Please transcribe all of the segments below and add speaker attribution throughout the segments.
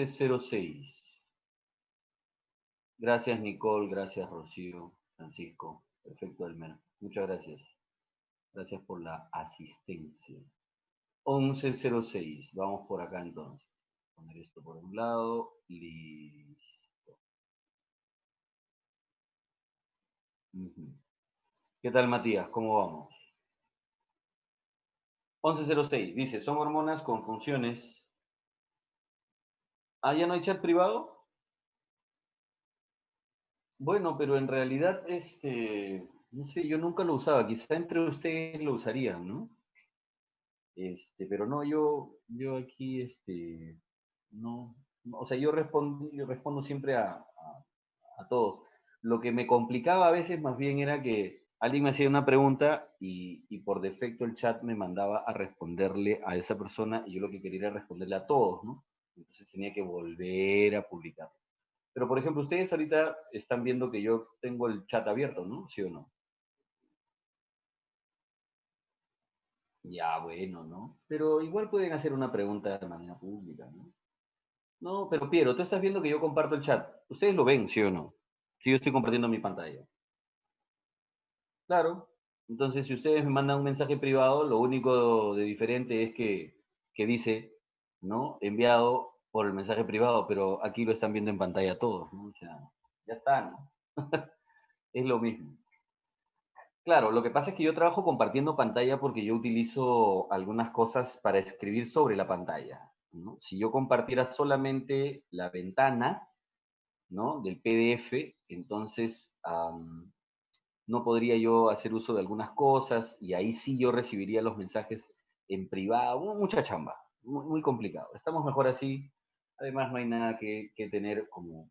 Speaker 1: 11:06. Gracias, Nicole. Gracias, Rocío. Francisco. Perfecto, Elmer. Muchas gracias. Gracias por la asistencia. 11:06. Vamos por acá entonces. Poner esto por un lado. Listo. ¿Qué tal, Matías? ¿Cómo vamos? 11:06. Dice, son hormonas con funciones. Ah, ¿ya no hay chat privado? Bueno, pero en realidad, no sé, yo nunca lo usaba. Quizá entre ustedes lo usarían, ¿no? Pero no, yo aquí, no, o sea, yo respondo siempre a todos. Lo que me complicaba a veces más bien era que alguien me hacía una pregunta y por defecto el chat me mandaba a responderle a esa persona y yo lo que quería era responderle a todos, ¿no? Entonces tenía que volver a publicar. Pero por ejemplo, ustedes ahorita están viendo que yo tengo el chat abierto, ¿no? ¿Sí o no? Ya, bueno, ¿no? Pero igual pueden hacer una pregunta de manera pública, ¿no? No, pero Piero, tú estás viendo que yo comparto el chat. ¿Ustedes lo ven, sí o no? Si yo estoy compartiendo mi pantalla. Claro. Entonces, si ustedes me mandan un mensaje privado, lo único de diferente es que dice, ¿no? Enviado por el mensaje privado, pero aquí lo están viendo en pantalla todos, ¿no? O sea, ya está, ¿no? Es lo mismo. Claro, lo que pasa es que yo trabajo compartiendo pantalla porque yo utilizo algunas cosas para escribir sobre la pantalla, ¿no? Si yo compartiera solamente la ventana, ¿no? Del PDF, entonces no podría yo hacer uso de algunas cosas y ahí sí yo recibiría los mensajes en privado. Mucha chamba, muy, muy complicado. Estamos mejor así. Además, no hay nada que tener como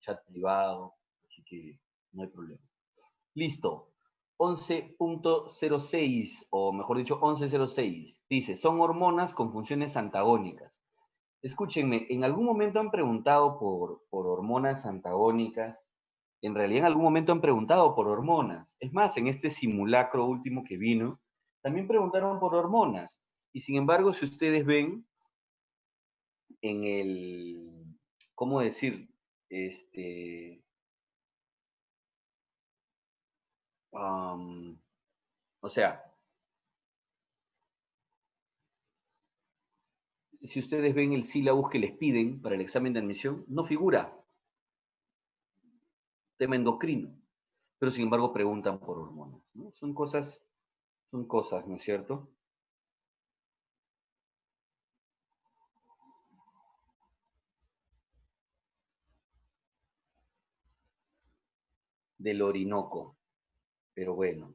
Speaker 1: chat privado, así que no hay problema. Listo. 11:06, o mejor dicho, 11:06. Dice, son hormonas con funciones antagónicas. Escúchenme, ¿en algún momento han preguntado por hormonas antagónicas? En realidad en algún momento han preguntado por hormonas. Es más, en este simulacro último que vino, también preguntaron por hormonas. Y sin embargo, si ustedes ven en el, ¿cómo decir? Este, o sea, si ustedes ven el sílabus que les piden para el examen de admisión, no figura tema endocrino, pero sin embargo preguntan por hormonas, ¿no? Son cosas, ¿no es cierto? Del Orinoco, pero bueno.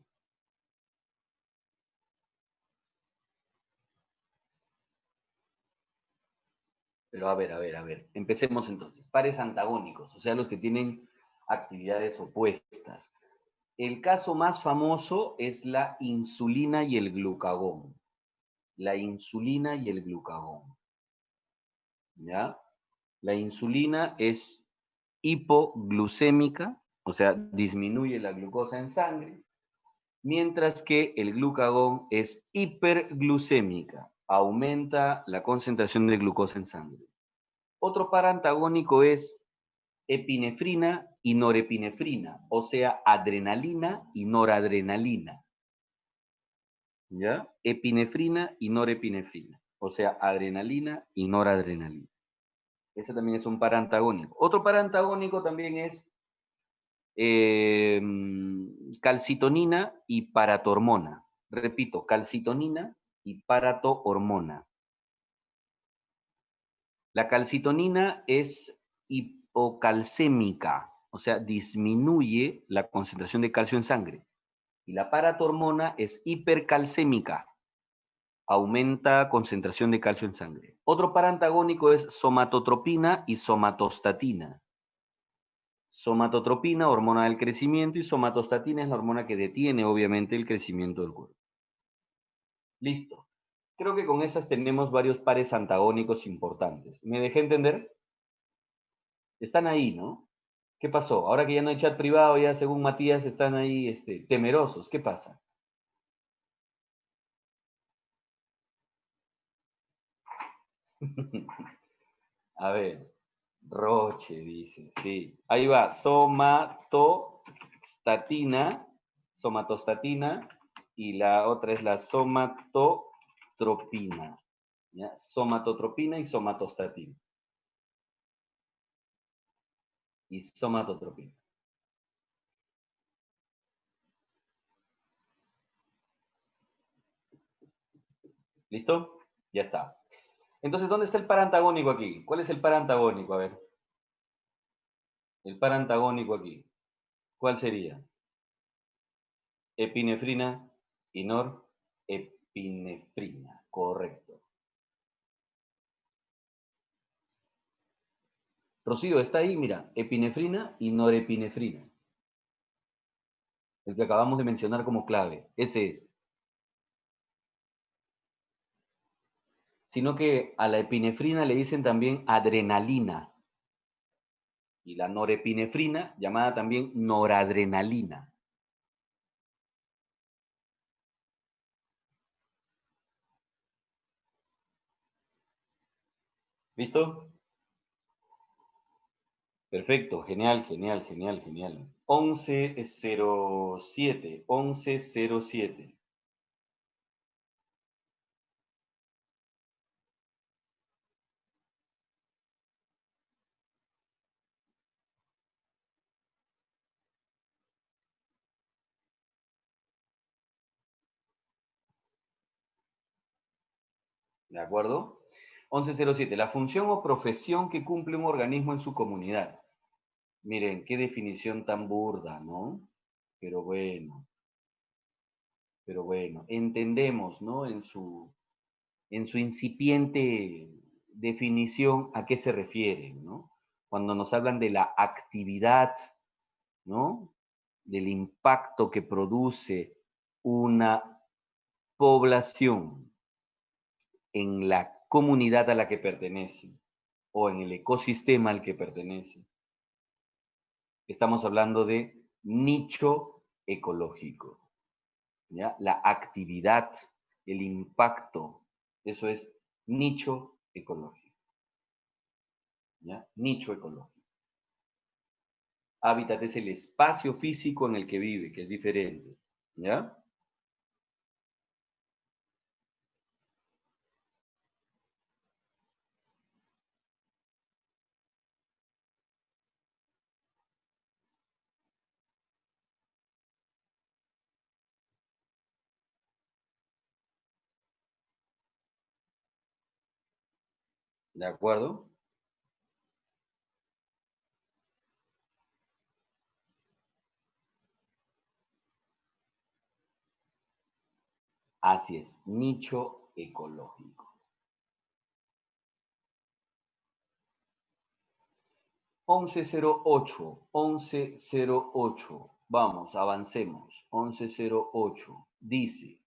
Speaker 1: Pero a ver. Empecemos entonces. Pares antagónicos, o sea, los que tienen actividades opuestas. El caso más famoso es la insulina y el glucagón. La insulina y el glucagón. ¿Ya? La insulina es hipoglucémica, o sea, disminuye la glucosa en sangre, mientras que el glucagón es hiperglucémica, aumenta la concentración de glucosa en sangre. Otro par antagónico es epinefrina y norepinefrina, o sea, adrenalina y noradrenalina. ¿Ya? Epinefrina y norepinefrina, o sea, adrenalina y noradrenalina. Ese también es un par antagónico. Otro par antagónico también es eh, calcitonina y paratormona. Repito, calcitonina y paratohormona. La calcitonina es hipocalcémica, o sea, disminuye la concentración de calcio en sangre. Y la paratormona es hipercalcémica, aumenta concentración de calcio en sangre. Otro parantagónico es somatotropina y somatostatina. Somatotropina, hormona del crecimiento, y somatostatina es la hormona que detiene, obviamente, el crecimiento del cuerpo. Listo. Creo que con esas tenemos varios pares antagónicos importantes. ¿Me dejé entender? Están ahí, ¿no? ¿Qué pasó? Ahora que ya no hay chat privado, ya según Matías están ahí temerosos. ¿Qué pasa? A ver, Roche dice, sí. Ahí va, somatostatina, y la otra es la somatotropina. ¿Ya? Somatotropina y somatostatina. Y somatotropina. ¿Listo? Ya está. Entonces, ¿dónde está el par antagónico aquí? ¿Cuál es el par antagónico? A ver, el par antagónico aquí. ¿Cuál sería? Epinefrina y norepinefrina. Correcto. Rocío, está ahí, mira, epinefrina y norepinefrina. El que acabamos de mencionar como clave. Ese es. Sino que a la epinefrina le dicen también adrenalina. Y la norepinefrina, llamada también noradrenalina. ¿Listo? Perfecto, genial, genial, genial, genial. 11:07, 11:07. ¿De acuerdo? 11:07. La función o profesión que cumple un organismo en su comunidad. Miren, qué definición tan burda, ¿no? Pero bueno, pero bueno. Entendemos, ¿no? En su incipiente definición a qué se refiere, ¿no? Cuando nos hablan de la actividad, ¿no? Del impacto que produce una población en la comunidad a la que pertenece o en el ecosistema al que pertenece. Estamos hablando de nicho ecológico, ¿ya? La actividad, el impacto, eso es nicho ecológico, ¿ya? Nicho ecológico. Hábitat es el espacio físico en el que vive, que es diferente, ¿ya? ¿De acuerdo? Así es, nicho ecológico. 11:08, 11:08. Vamos, avancemos. 11:08. Dice,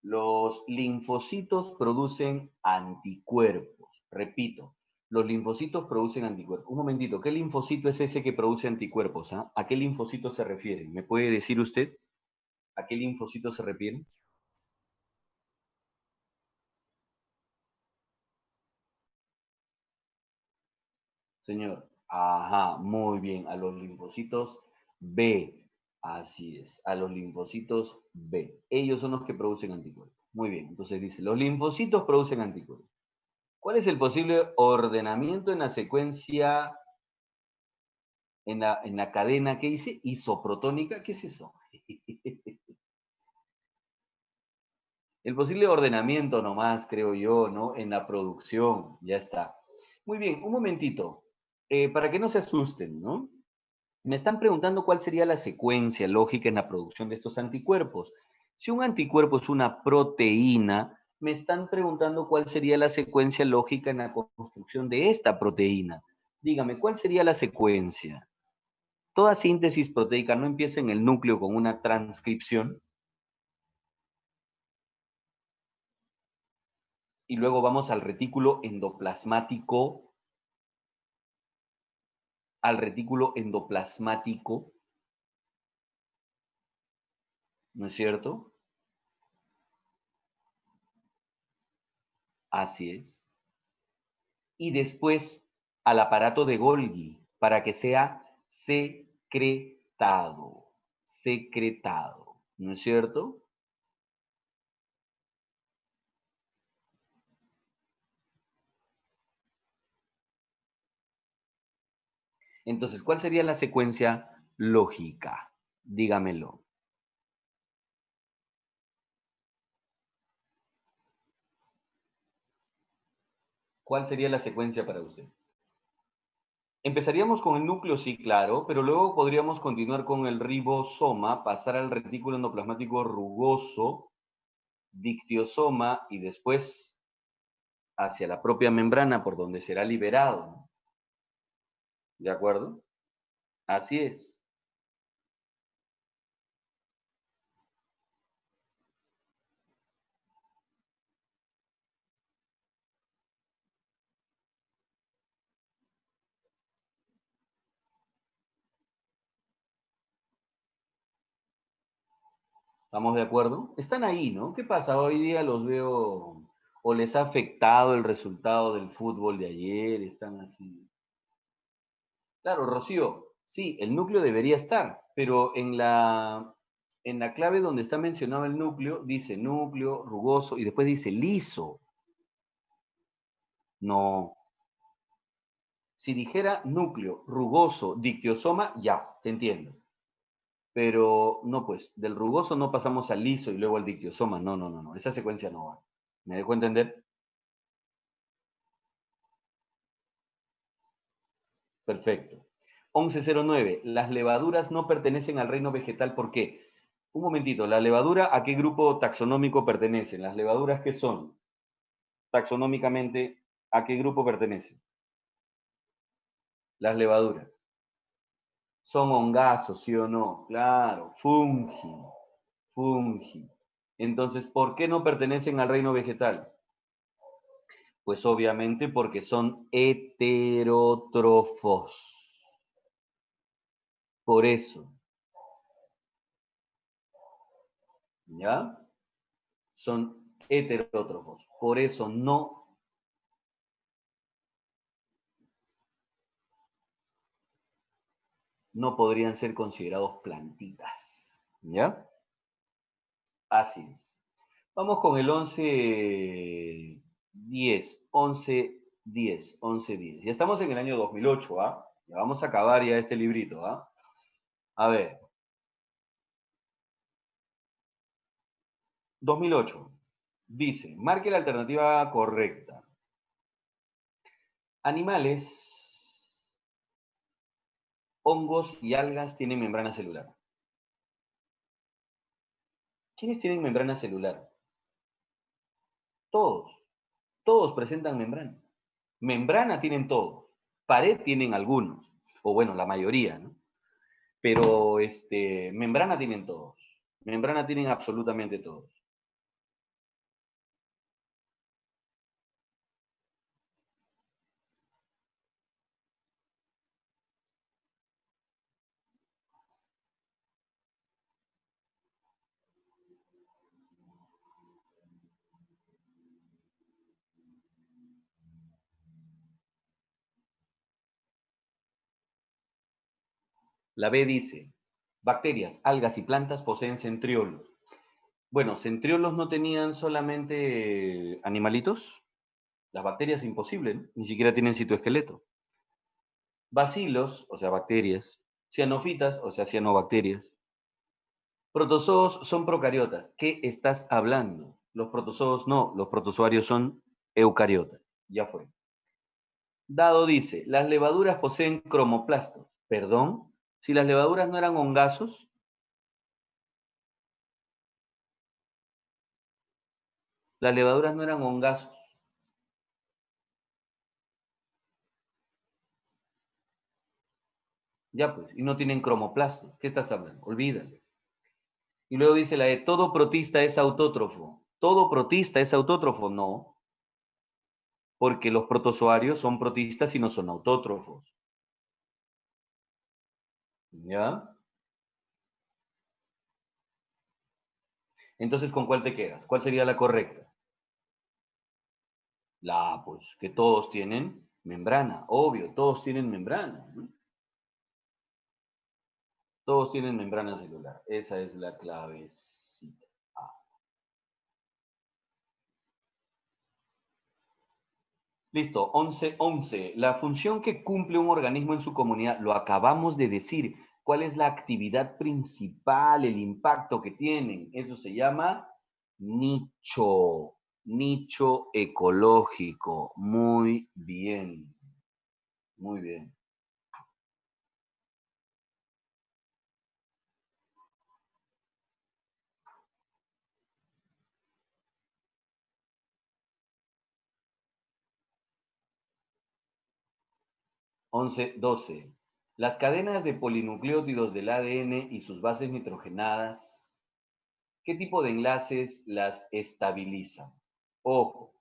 Speaker 1: los linfocitos producen anticuerpos. Repito, los linfocitos producen anticuerpos. Un momentito, ¿qué linfocito es ese que produce anticuerpos? ¿Ah? ¿A qué linfocito se refiere? ¿Me puede decir usted a qué linfocito se refiere? Señor, ajá, muy bien, a los linfocitos B, así es, a los linfocitos B. Ellos son los que producen anticuerpos. Muy bien, entonces dice, los linfocitos producen anticuerpos. ¿Cuál es el posible ordenamiento en la secuencia, en la cadena que dice isoprotónica? ¿Qué es eso? El posible ordenamiento nomás, creo yo, ¿no? En la producción, ya está. Muy bien, un momentito, para que no se asusten, ¿no? Me están preguntando cuál sería la secuencia lógica en la producción de estos anticuerpos. Si un anticuerpo es una proteína, me están preguntando cuál sería la secuencia lógica en la construcción de esta proteína. Dígame, ¿cuál sería la secuencia? Toda síntesis proteica no empieza en el núcleo con una transcripción y luego vamos al retículo endoplasmático, ¿no es cierto? Así es. Y después al aparato de Golgi para que sea secretado. Secretado. ¿No es cierto? Entonces, ¿cuál sería la secuencia lógica? Dígamelo. ¿Cuál sería la secuencia para usted? Empezaríamos con el núcleo, sí, claro, pero luego podríamos continuar con el ribosoma, pasar al retículo endoplasmático rugoso, dictiosoma y después hacia la propia membrana por donde será liberado. ¿De acuerdo? Así es. ¿Estamos de acuerdo? Están ahí, ¿no? ¿Qué pasa? Hoy día los veo o les ha afectado el resultado del fútbol de ayer, están así. Claro, Rocío, sí, el núcleo debería estar, pero en la clave donde está mencionado el núcleo, dice núcleo, rugoso, y después dice liso. No. Si dijera núcleo, rugoso, dictiosoma, ya, te entiendo. Pero no, pues, del rugoso no pasamos al liso y luego al dictiosoma. No, no, no, no. Esa secuencia no va. ¿Me dejo entender? Perfecto. 1109. Las levaduras no pertenecen al reino vegetal. ¿Por qué? Un momentito. ¿La levadura a qué grupo taxonómico pertenecen? ¿Las levaduras qué son? Taxonómicamente, ¿a qué grupo pertenecen? Las levaduras. Son hongazos, ¿sí o no? Claro. Fungi. Fungi. Entonces, ¿por qué no pertenecen al reino vegetal? Pues obviamente porque son heterótrofos. Por eso, ¿ya? Son heterótrofos. Por eso no podrían ser considerados plantitas, ¿ya? Así es. Vamos con el 11-10. Ya estamos en el año 2008, ¿ah? Ya vamos a acabar ya este librito, ¿ah? A ver, 2008. Dice, marque la alternativa correcta. Animales, hongos y algas tienen membrana celular. ¿Quiénes tienen membrana celular? Todos. Todos presentan membrana. Membrana tienen todos. Pared tienen algunos. O bueno, la mayoría, ¿no? Pero membrana tienen todos. Membrana tienen absolutamente todos. La B dice, bacterias, algas y plantas poseen centriolos. Bueno, centriolos no tenían solamente animalitos. Las bacterias imposible, ¿no? Ni siquiera tienen citoesqueleto. Bacilos, o sea, bacterias. Cianofitas, o sea, cianobacterias. Protozoos son procariotas. ¿Qué estás hablando? Los protozoos no, los protozoarios son eucariotas. Ya fue. Dado dice, las levaduras poseen cromoplastos. ¿Perdón? Si las levaduras no eran hongazos, las levaduras no eran hongazos. Ya pues, y no tienen cromoplastos. ¿Qué estás hablando? Olvídalo. Y luego dice la de, todo protista es autótrofo. ¿Todo protista es autótrofo? No, porque los protozoarios son protistas y no son autótrofos. ¿Ya? Entonces, ¿con cuál te quedas? ¿Cuál sería la correcta? Pues, que todos tienen Membrana, obvio, todos tienen membrana, ¿no? Todos tienen membrana celular. Esa es la clavecita. A. Listo, 11. La función que cumple un organismo en su comunidad, lo acabamos de decir. ¿Cuál es la actividad principal, el impacto que tienen? Eso se llama nicho. Nicho ecológico. Muy bien. Muy bien. 11. Las cadenas de polinucleótidos del ADN y sus bases nitrogenadas, ¿qué tipo de enlaces las estabilizan? Ojo,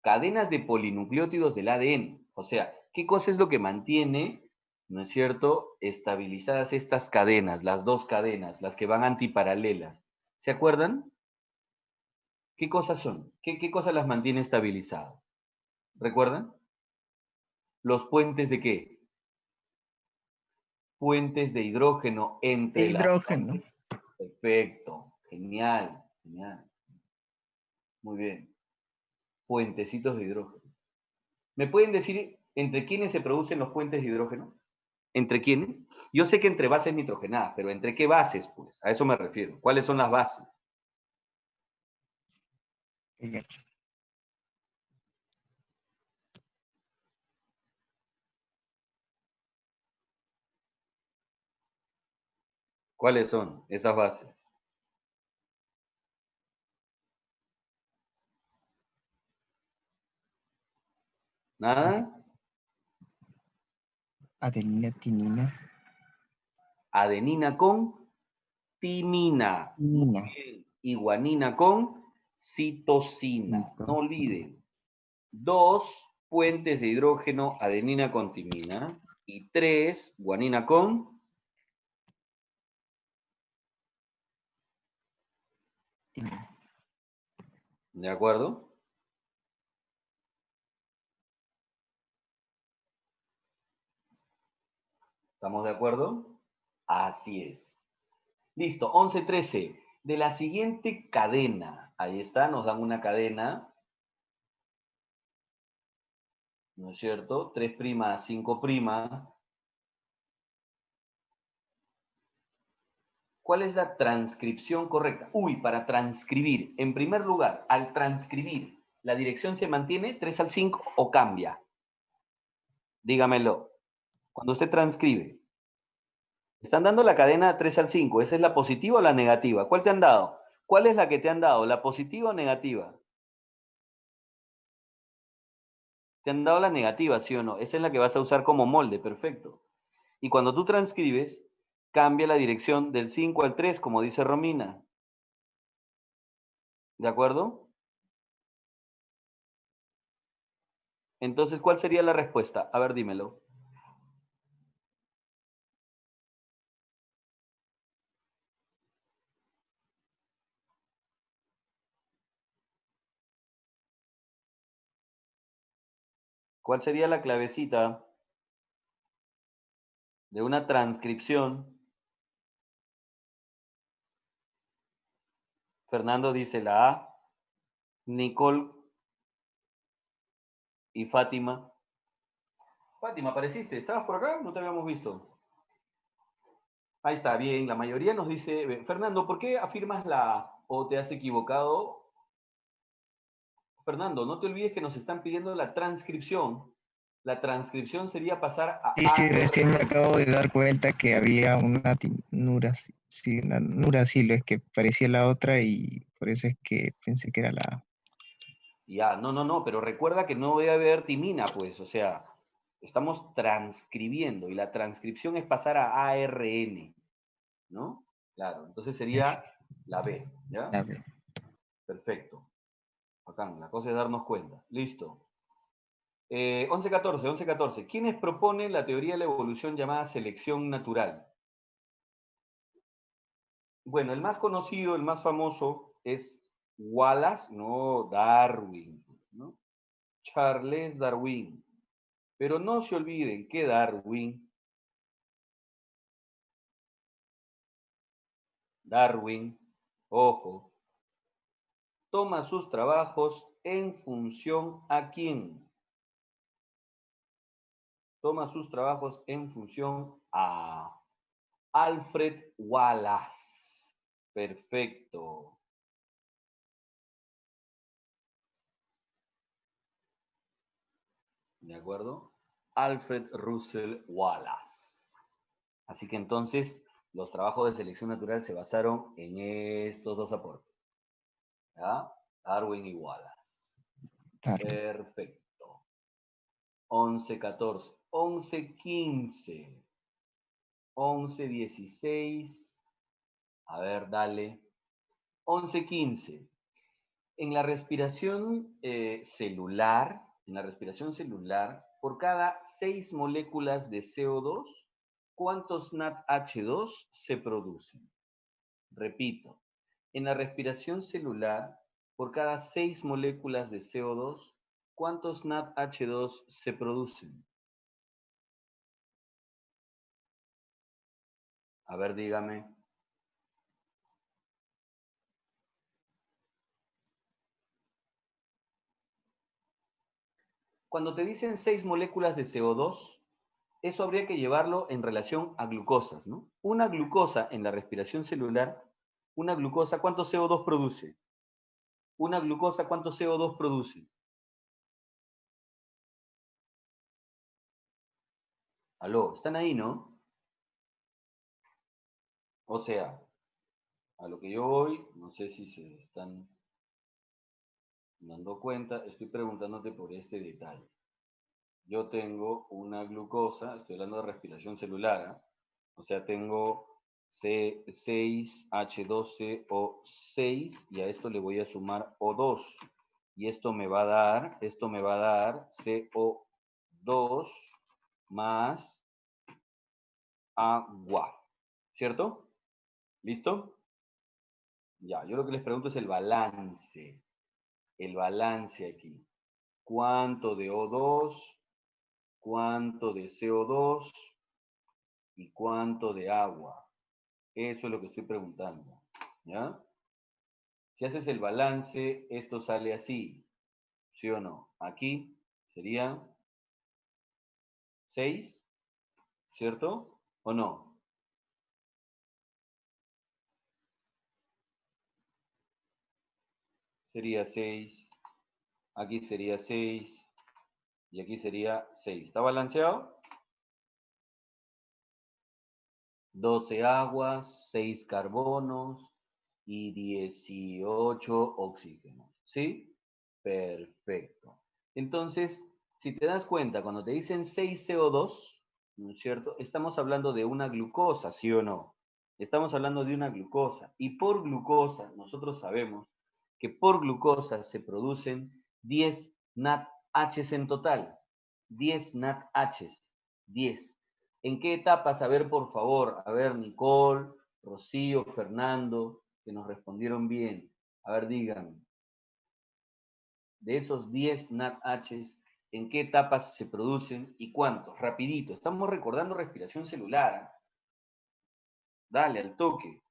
Speaker 1: cadenas de polinucleótidos del ADN. O sea, ¿qué cosa es lo que mantiene, no es cierto, estabilizadas estas cadenas, las dos cadenas, las que van antiparalelas? ¿Se acuerdan? ¿Qué cosas son? ¿Qué cosas las mantiene estabilizadas? ¿Recuerdan? ¿Los puentes de qué? Puentes de hidrógeno
Speaker 2: De
Speaker 1: entre las
Speaker 2: hidrógeno.
Speaker 1: bases. Perfecto, genial, genial. Muy bien. Puentecitos de hidrógeno. ¿Me pueden decir entre quiénes se producen los puentes de hidrógeno? ¿Entre quiénes? Yo sé que entre bases nitrogenadas, pero ¿entre qué bases? Pues a eso me refiero. ¿Cuáles son las bases? ¿Cuáles son esas bases? ¿Nada?
Speaker 2: Adenina, timina.
Speaker 1: Adenina con timina.
Speaker 2: Timina.
Speaker 1: Y guanina con citosina. No
Speaker 2: Citosina.
Speaker 1: olviden. 2 puentes de hidrógeno, adenina con timina. Y 3, guanina con...
Speaker 2: Timina.
Speaker 1: ¿De acuerdo? ¿Estamos de acuerdo? Así es. Listo, 11-13. De la siguiente cadena, ahí está, nos dan una cadena, ¿no es cierto? 3' a 5'. ¿Cuál es la transcripción correcta? Uy, para transcribir. En primer lugar, al transcribir, ¿la dirección se mantiene 3 al 5 o cambia? Dígamelo. Cuando usted transcribe, están dando la cadena 3 al 5. ¿Esa es la positiva o la negativa? ¿Cuál te han dado? ¿Cuál es la que te han dado? ¿La positiva o negativa? Te han dado la negativa, ¿sí o no? Esa es la que vas a usar como molde, perfecto. Y cuando tú transcribes, cambia la dirección del 5 al 3, como dice Romina. ¿De acuerdo? Entonces, ¿cuál sería la respuesta? A ver, dímelo. ¿Cuál sería la clavecita de una transcripción? Fernando dice la A, Nicole y Fátima. Fátima, ¿apareciste? ¿Estabas por acá? No te habíamos visto. Ahí está, bien. La mayoría nos dice, Fernando, ¿por qué afirmas la A o te has equivocado? Fernando, no te olvides que nos están pidiendo la transcripción. La transcripción sería pasar a
Speaker 2: Sí, sí, recién me
Speaker 1: ARN.
Speaker 2: acabo de dar cuenta que había una una nuracilo, es que parecía la otra y por eso es que pensé que era la...
Speaker 1: Ya, no, pero recuerda que no debe haber timina, pues, o sea, estamos transcribiendo y la transcripción es pasar a ARN, ¿no? Claro, entonces sería la B, ¿ya?
Speaker 2: la B.
Speaker 1: Perfecto. Bacán, la cosa es darnos cuenta. Listo. 11-14. ¿Quiénes proponen la teoría de la evolución llamada selección natural? Bueno, el más conocido, el más famoso es Wallace, no Darwin, ¿no? Charles Darwin. Pero no se olviden que Darwin, ojo, toma sus trabajos en función a quién. Toma sus trabajos en función a Alfred Wallace. Perfecto. ¿De acuerdo? Alfred Russel Wallace. Así que entonces los trabajos de selección natural se basaron en estos dos aportes. ¿Ya? Darwin y Wallace.
Speaker 2: Darwin.
Speaker 1: Perfecto. 11, 14. 11, 15. 11, 16. A ver, dale. 11, 15. En la respiración celular, por cada 6 moléculas de CO2, ¿cuántos NADH2 se producen? Repito, en la respiración celular, por cada 6 moléculas de CO2, ¿cuántos NADH2 se producen? A ver, dígame. Cuando te dicen 6 moléculas de CO2, eso habría que llevarlo en relación a glucosas, ¿no? Una glucosa en la respiración celular, una glucosa, ¿cuánto CO2 produce? Una glucosa, ¿cuánto CO2 produce? Aló, ¿están ahí, no? O sea, a lo que yo voy, no sé si se están dando cuenta, estoy preguntándote por este detalle. Yo tengo una glucosa, estoy hablando de respiración celular, ¿eh? O sea, tengo C6H12O6 y a esto le voy a sumar O2. Y esto me va a dar CO2 más agua. ¿Cierto? ¿Listo? Ya, yo lo que les pregunto es el balance. El balance aquí. ¿Cuánto de O2? ¿Cuánto de CO2? ¿Y cuánto de agua? Eso es lo que estoy preguntando. ¿Ya? Si haces el balance, esto sale así. ¿Sí o no? Aquí sería 6, ¿cierto? ¿O no? Sería 6, aquí sería 6 y aquí sería 6. ¿Está balanceado? 12 aguas, 6 carbonos y 18 oxígenos. ¿Sí? Perfecto. Entonces, si te das cuenta, cuando te dicen 6 CO2, ¿no es cierto? Estamos hablando de una glucosa, ¿sí o no? Estamos hablando de una glucosa. Y por glucosa, nosotros sabemos que por glucosa se producen 10 NADHs en total. 10 NADHs. 10. ¿En qué etapas? A ver, por favor. A ver, Nicole, Rocío, Fernando, que nos respondieron bien. A ver, díganme. De esos 10 NADHs, ¿en qué etapas se producen y cuántos? Rapidito. Estamos recordando respiración celular. ¿Eh? Dale, al toque.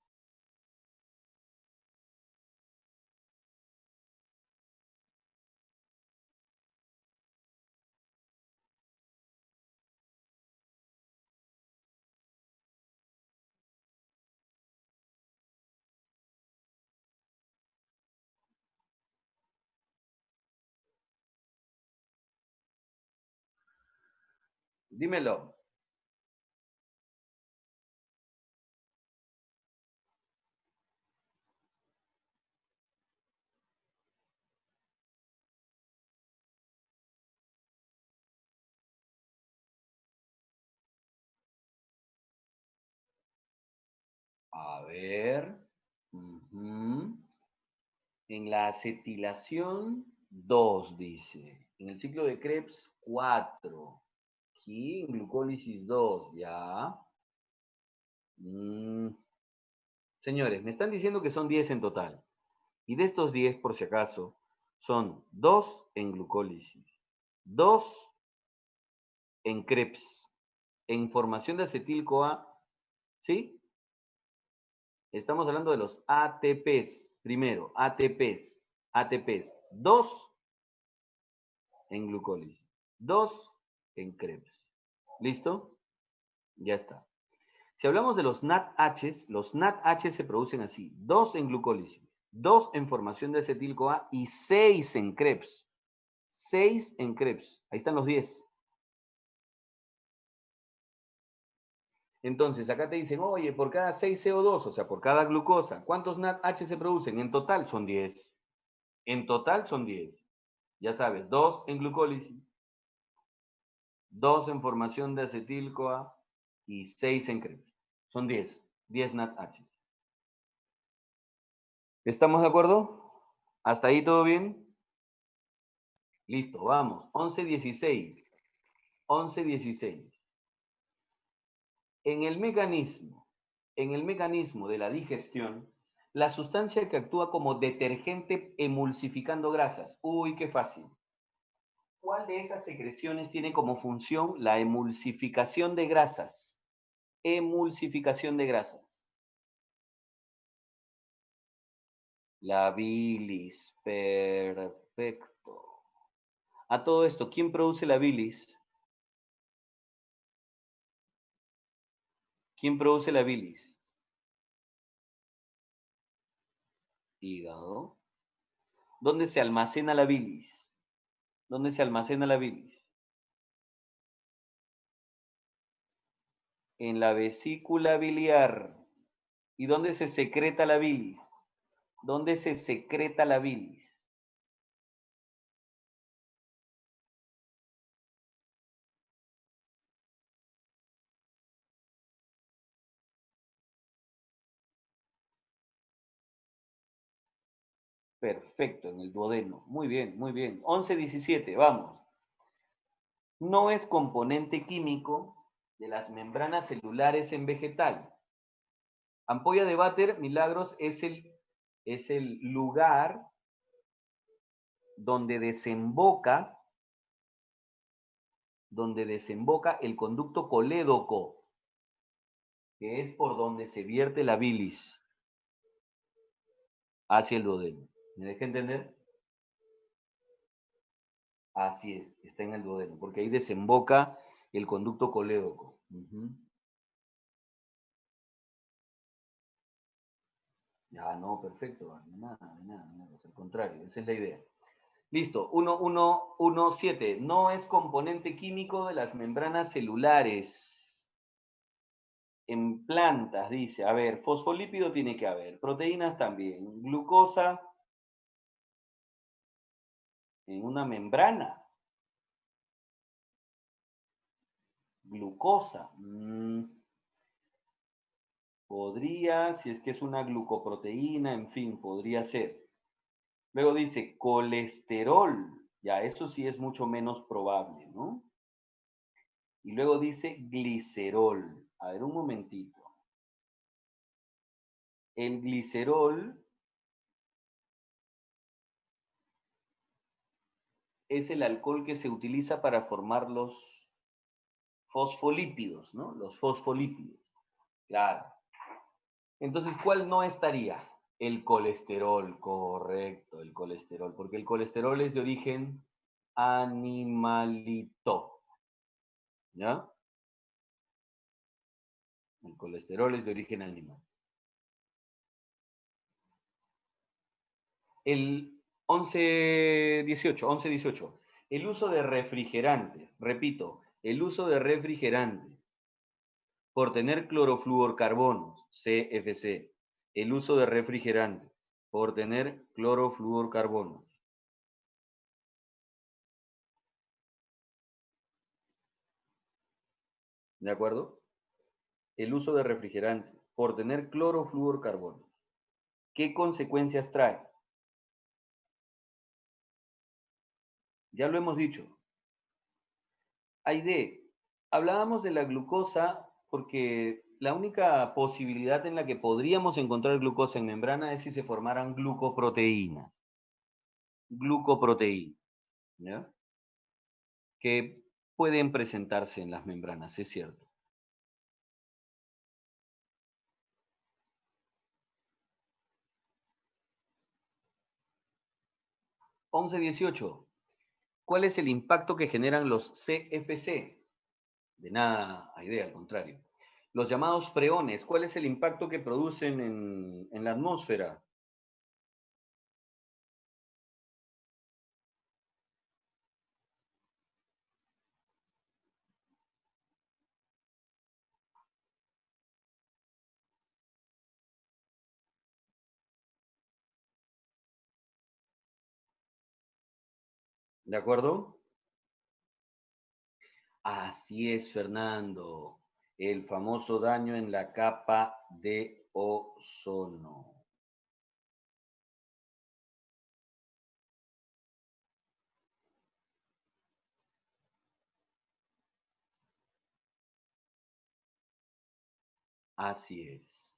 Speaker 1: Dímelo. A ver. Uh-huh. En la acetilación, 2 dice. En el ciclo de Krebs, 4. Aquí en glucólisis, 2, ya. Mm. Señores, me están diciendo que son 10 en total. Y de estos 10, por si acaso, son 2 en glucólisis, 2 en Krebs. En formación de acetil-CoA, ¿sí? Estamos hablando de los ATPs. Primero, ATPs. ATPs. 2 en glucólisis. 2 en Krebs. ¿Listo? Ya está. Si hablamos de los NADH, los NADH se producen así. 2 en glucólisis, 2 en formación de acetil-CoA y 6 en Krebs. 6 en Krebs. Ahí están los 10. Entonces, acá te dicen, oye, por cada 6 CO2, o sea, por cada glucosa, ¿cuántos NADH se producen? En total son 10. En total son 10. Ya sabes, 2 en glucólisis, 2 en formación de acetil-CoA y 6 en Krebs. Son 10. 10 NADH. ¿Estamos de acuerdo? ¿Hasta ahí todo bien? Listo, vamos. 11-16. 11-16. En el mecanismo de la digestión, la sustancia que actúa como detergente emulsificando grasas. Uy, qué fácil. ¿Cuál de esas secreciones tiene como función la emulsificación de grasas? Emulsificación de grasas. La bilis. Perfecto. A todo esto, ¿quién produce la bilis? ¿Quién produce la bilis? Hígado. ¿Dónde se almacena la bilis? ¿Dónde se almacena la bilis? En la vesícula biliar. ¿Y dónde se secreta la bilis? ¿Dónde se secreta la bilis? Perfecto, en el duodeno. Muy bien, muy bien. 11-17, vamos. No es componente químico de las membranas celulares en vegetal. Ampolla de váter, Milagros, es el lugar donde desemboca el conducto colédoco, que es por donde se vierte la bilis hacia el duodeno. ¿Me deja entender? Así es, está en el duodeno, porque ahí desemboca el conducto colédoco. Ya, no, perfecto, nada, al contrario, esa es la idea. Listo, 1-1-1-7. No es componente químico de las membranas celulares. En plantas, dice. A ver, fosfolípido tiene que haber, proteínas también, glucosa en una membrana. Glucosa. Podría, si es que es una glucoproteína, en fin, podría ser. Luego dice colesterol. Ya, eso sí es mucho menos probable, ¿no? Y luego dice glicerol. A ver, un momentito. El glicerol es el alcohol que se utiliza para formar los fosfolípidos, ¿no? Los fosfolípidos. Claro. Entonces, ¿cuál no estaría? El colesterol, correcto, el colesterol, porque el colesterol es de origen animalito, ¿ya? El colesterol es de origen animal. El 11-18. El uso de refrigerantes, repito, el uso de refrigerantes por tener clorofluorcarbonos, CFC. El uso de refrigerantes por tener clorofluorcarbonos. ¿De acuerdo? El uso de refrigerantes por tener clorofluorcarbonos. ¿Qué consecuencias trae? Ya lo hemos dicho. Aide, hablábamos de la glucosa porque la única posibilidad en la que podríamos encontrar glucosa en membrana es si se formaran glucoproteínas. Glucoproteínas, ¿ya? Que pueden presentarse en las membranas, es cierto. 11-18. ¿Cuál es el impacto que generan los CFC? De nada a idea, al contrario. Los llamados freones, ¿cuál es el impacto que producen en la atmósfera? ¿De acuerdo? Así es, Fernando. El famoso daño en la capa de ozono. Así es.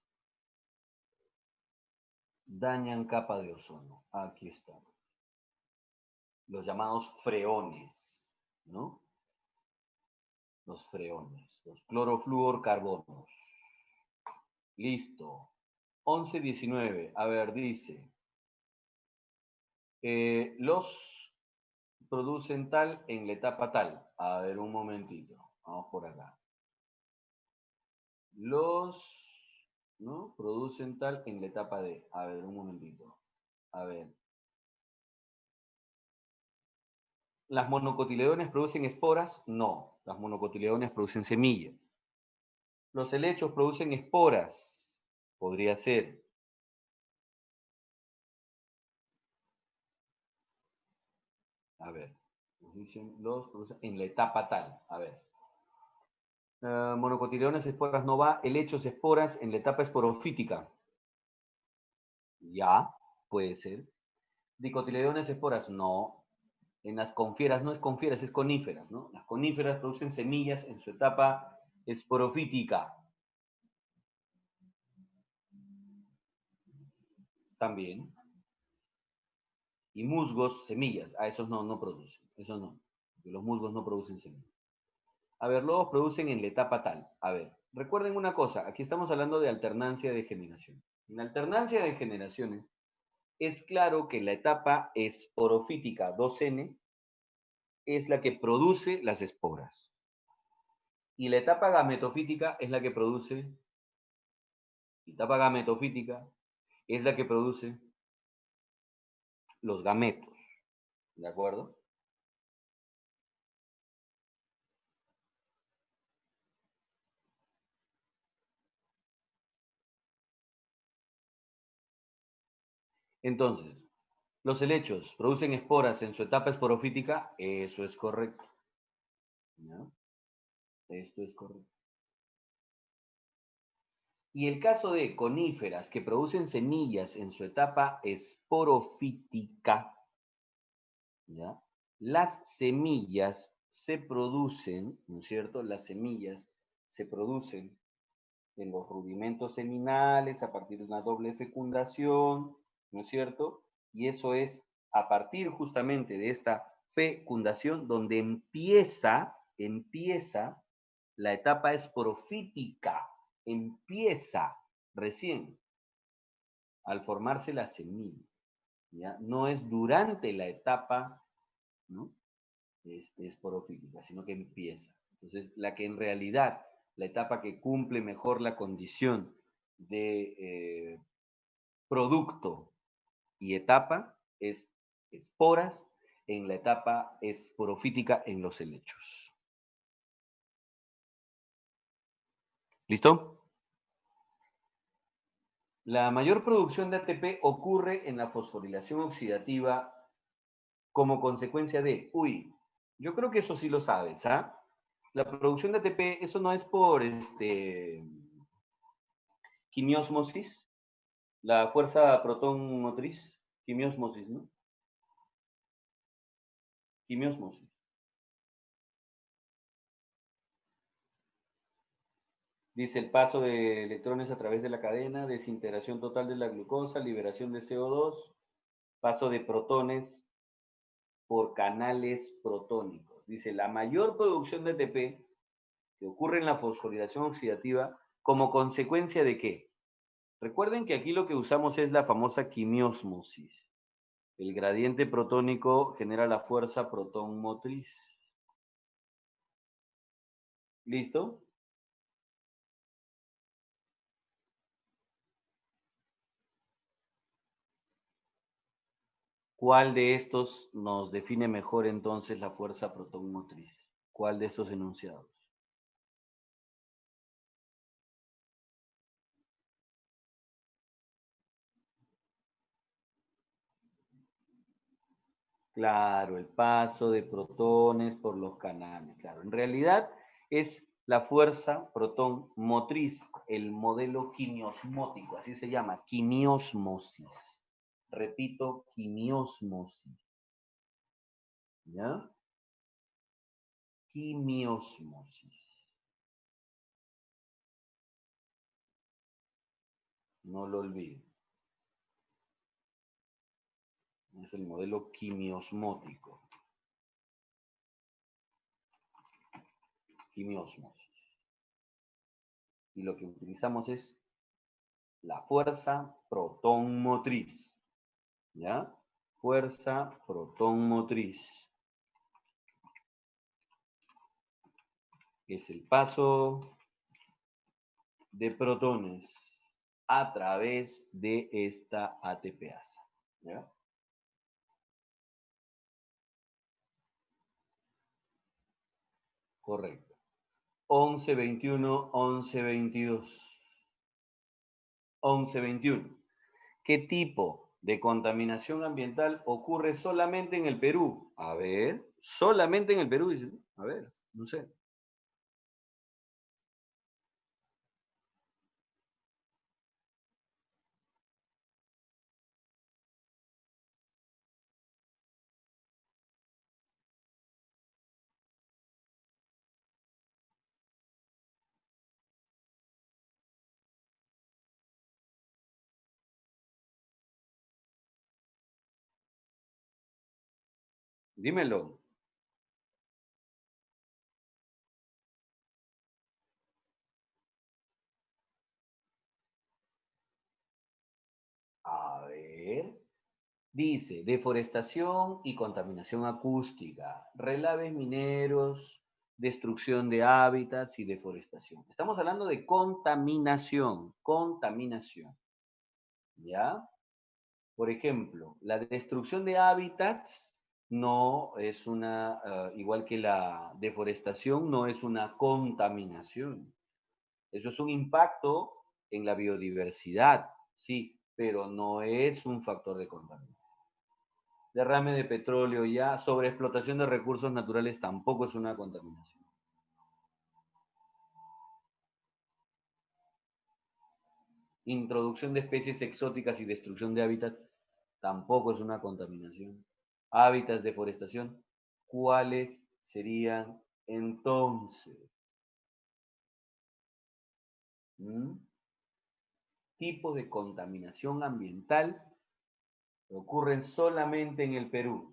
Speaker 1: Dañan capa de ozono. Aquí está. Los llamados freones, ¿no? Los freones, los clorofluorcarbonos. Listo. 11-19. A ver, dice. Los producen tal en la etapa tal. A ver, un momentito. Vamos por acá. Los, ¿no? Producen tal en la etapa D. A ver, un momentito. A ver. ¿Las monocotiledones producen esporas? No. Las monocotiledones producen semillas. ¿Los helechos producen esporas? Podría ser. A ver. Dicen los producen en la etapa tal. A ver. Monocotiledones, esporas no va. Helechos, esporas en la etapa esporofítica. Ya, puede ser. Dicotiledones, esporas, no. En las confieras, no es confieras, es coníferas, ¿no? Las coníferas producen semillas en su etapa esporofítica. También. Y musgos, semillas. A esos no producen. Eso no. Porque los musgos no producen semillas. A ver, luego producen en la etapa tal. A ver, recuerden una cosa. Aquí estamos hablando de alternancia de generación. En la alternancia de generaciones, es claro que la etapa esporofítica 2N es la que produce las esporas. Y la etapa gametofítica es la que produce, los gametos. ¿De acuerdo? Entonces, los helechos producen esporas en su etapa esporofítica, eso es correcto. ¿No? Esto es correcto. Y el caso de coníferas que producen semillas en su etapa esporofítica, ¿ya? Las semillas se producen, ¿no es cierto? Las semillas se producen en los rudimentos seminales a partir de una doble fecundación, ¿no es cierto? Y eso es a partir justamente de esta fecundación donde empieza la etapa esporofítica, empieza recién al formarse la semilla, ¿ya? No es durante la etapa, ¿no? Esporofítica, sino que empieza. Entonces, la que en realidad, la etapa que cumple mejor la condición de producto y etapa es esporas en la etapa esporofítica en los helechos. ¿Listo? La mayor producción de ATP ocurre en la fosforilación oxidativa como consecuencia de, yo creo que eso sí lo sabes, ¿ah? La producción de ATP, eso no es por quimiosmosis, la fuerza protón motriz, quimiosmosis, ¿no? Quimiosmosis. Dice el paso de electrones a través de la cadena, desintegración total de la glucosa, liberación de CO2, paso de protones por canales protónicos. Dice, la mayor producción de ATP que ocurre en la fosforilación oxidativa como consecuencia de qué. Recuerden que aquí lo que usamos es la famosa quimiósmosis. El gradiente protónico genera la fuerza protón motriz. ¿Listo? ¿Cuál de estos nos define mejor entonces la fuerza protón motriz? ¿Cuál de estos enunciados? Claro, el paso de protones por los canales. Claro, en realidad es la fuerza protón motriz, el modelo quimiosmótico, así se llama, quimiosmosis. Repito, quimiosmosis. ¿Ya? Quimiosmosis. No lo olviden. Es el modelo quimiosmótico. Quimiosmosis. Y lo que utilizamos es la fuerza protón motriz. ¿Ya? Fuerza protón motriz. Es el paso de protones a través de esta ATPasa. ¿Ya? Correcto. 1121, 1122. 1121. ¿Qué tipo de contaminación ambiental ocurre solamente en el Perú? A ver, solamente en el Perú, dice. A ver, no sé. Dímelo. A ver. Dice, deforestación y contaminación acústica, relaves mineros, destrucción de hábitats y deforestación. Estamos hablando de contaminación, contaminación. ¿Ya? Por ejemplo, la destrucción de hábitats no es una, igual que la deforestación, no es una contaminación. Eso es un impacto en la biodiversidad, sí, pero no es un factor de contaminación. Derrame de petróleo ya, sobreexplotación de recursos naturales tampoco es una contaminación. Introducción de especies exóticas y destrucción de hábitats tampoco es una contaminación. Hábitats, deforestación, ¿cuáles serían entonces? ¿Mm? Tipos de contaminación ambiental que ocurren solamente en el Perú.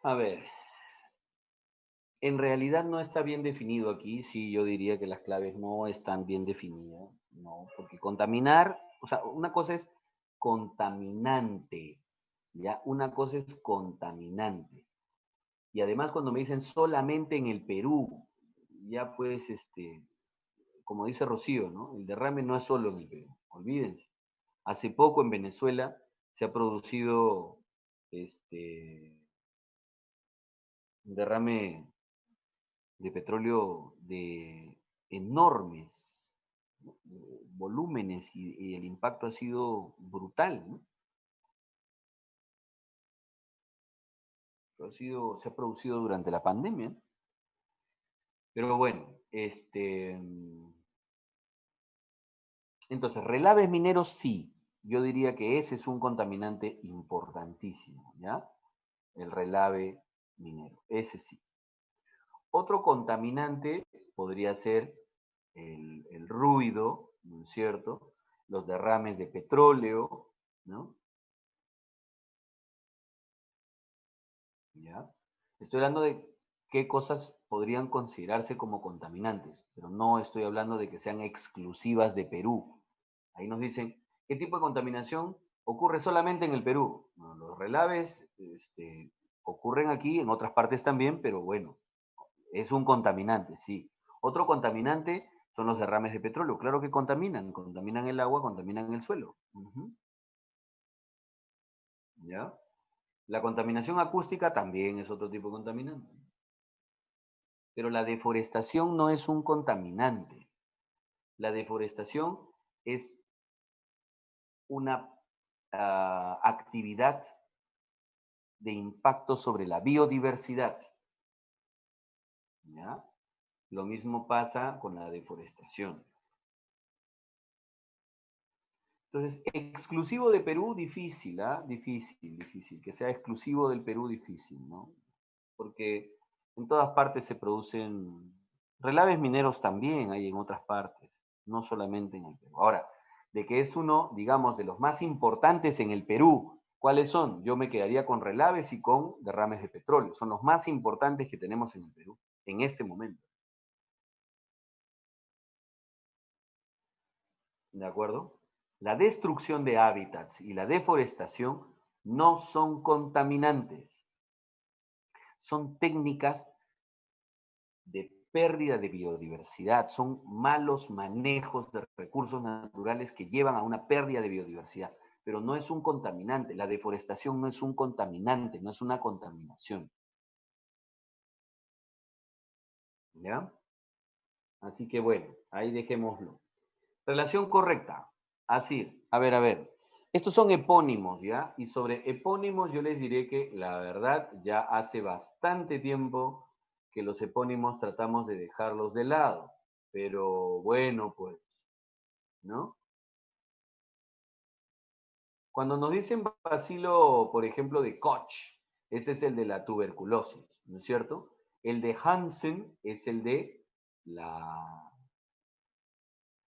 Speaker 1: A ver, en realidad no está bien definido aquí, sí, yo diría que las claves no están bien definidas, no, porque contaminar, o sea, una cosa es contaminante, ¿ya? Una cosa es contaminante. Y además cuando me dicen solamente en el Perú, ya pues, como dice Rocío, ¿no? El derrame no es solo en el Perú, olvídense. Hace poco en Venezuela se ha producido, un derrame de petróleo de enormes, ¿no? Volúmenes y el impacto ha sido brutal, ¿no? Se ha producido durante la pandemia, ¿no? Pero bueno, entonces, relaves mineros sí, yo diría que ese es un contaminante importantísimo, ¿ya? El relave minero, ese sí. Otro contaminante podría ser el ruido, ¿no es cierto? Los derrames de petróleo, ¿no? ¿Ya? Estoy hablando de qué cosas podrían considerarse como contaminantes, pero no estoy hablando de que sean exclusivas de Perú. Ahí nos dicen, ¿qué tipo de contaminación ocurre solamente en el Perú? Bueno, los relaves ocurren aquí, en otras partes también, pero bueno, es un contaminante, sí. Otro contaminante son los derrames de petróleo. Claro que contaminan el agua, contaminan el suelo. ¿Ya? La contaminación acústica también es otro tipo de contaminante. Pero la deforestación no es un contaminante. La deforestación es una actividad de impacto sobre la biodiversidad. ¿Ya? Lo mismo pasa con la deforestación. Entonces, exclusivo de Perú, difícil, ¿ah? Difícil. Que sea exclusivo del Perú, difícil, ¿no? Porque en todas partes se producen relaves mineros también, hay en otras partes, no solamente en el Perú. Ahora, de que es uno, digamos, de los más importantes en el Perú, ¿cuáles son? Yo me quedaría con relaves y con derrames de petróleo. Son los más importantes que tenemos en el Perú en este momento. ¿De acuerdo? La destrucción de hábitats y la deforestación no son contaminantes, son técnicas de pérdida de biodiversidad, son malos manejos de recursos naturales que llevan a una pérdida de biodiversidad, pero no es un contaminante, la deforestación no es un contaminante, no es una contaminación. ¿Ya? Así que bueno, ahí dejémoslo. Relación correcta. Así, a ver. Estos son epónimos, ¿ya? Y sobre epónimos yo les diré que la verdad ya hace bastante tiempo que los epónimos tratamos de dejarlos de lado. Pero bueno, pues, ¿no? Cuando nos dicen bacilo, por ejemplo, de Koch, ese es el de la tuberculosis, ¿no es cierto? El de Hansen es el de la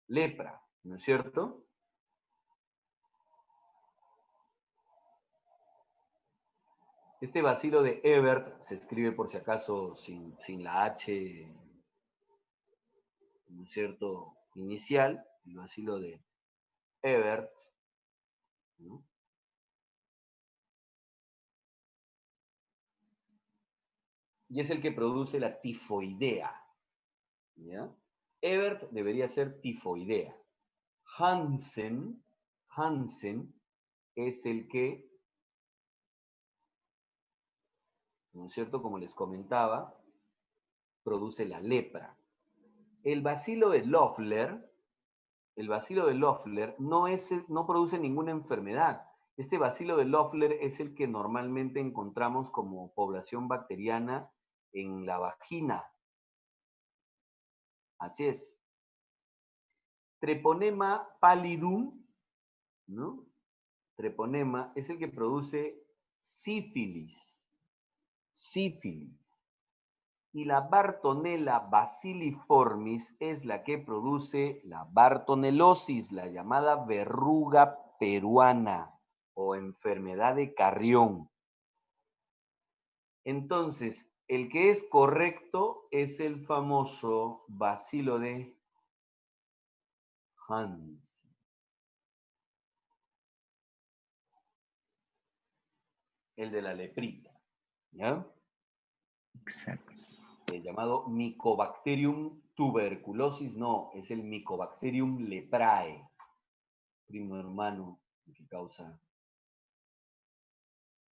Speaker 1: lepra, ¿no es cierto? Este bacilo de Ebert se escribe por si acaso sin la H, ¿no es cierto?, inicial, el bacilo de Ebert, ¿no? Y es el que produce la tifoidea, ¿ya? Ebert debería ser tifoidea. Hansen es el que, ¿no es cierto?, como les comentaba, produce la lepra. El bacilo de Loeffler, no produce ninguna enfermedad. Este bacilo de Loeffler es el que normalmente encontramos como población bacteriana en la vagina. Así es. Treponema pallidum, ¿no? Treponema es el que produce sífilis. Sífilis. Y la Bartonella bacilliformis es la que produce la bartonelosis, la llamada verruga peruana o enfermedad de Carrión. Entonces, el que es correcto es el famoso bacilo de Hansen. El de la leprita, ¿ya?
Speaker 2: Exacto.
Speaker 1: El llamado Mycobacterium tuberculosis, no, es el Mycobacterium leprae, primo hermano que causa.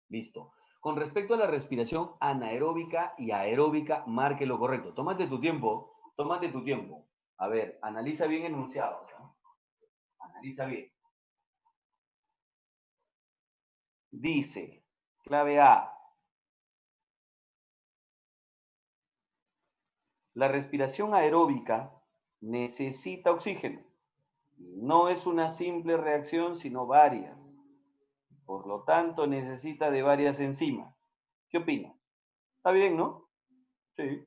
Speaker 1: Listo. Con respecto a la respiración anaeróbica y aeróbica, marque lo correcto. Tómate tu tiempo, tómate tu tiempo. A ver, analiza bien el enunciado, ¿no? Analiza bien. Dice, clave A, la respiración aeróbica necesita oxígeno. No es una simple reacción, sino varias. Por lo tanto, necesita de varias enzimas. ¿Qué opina? ¿Está bien, no? Sí.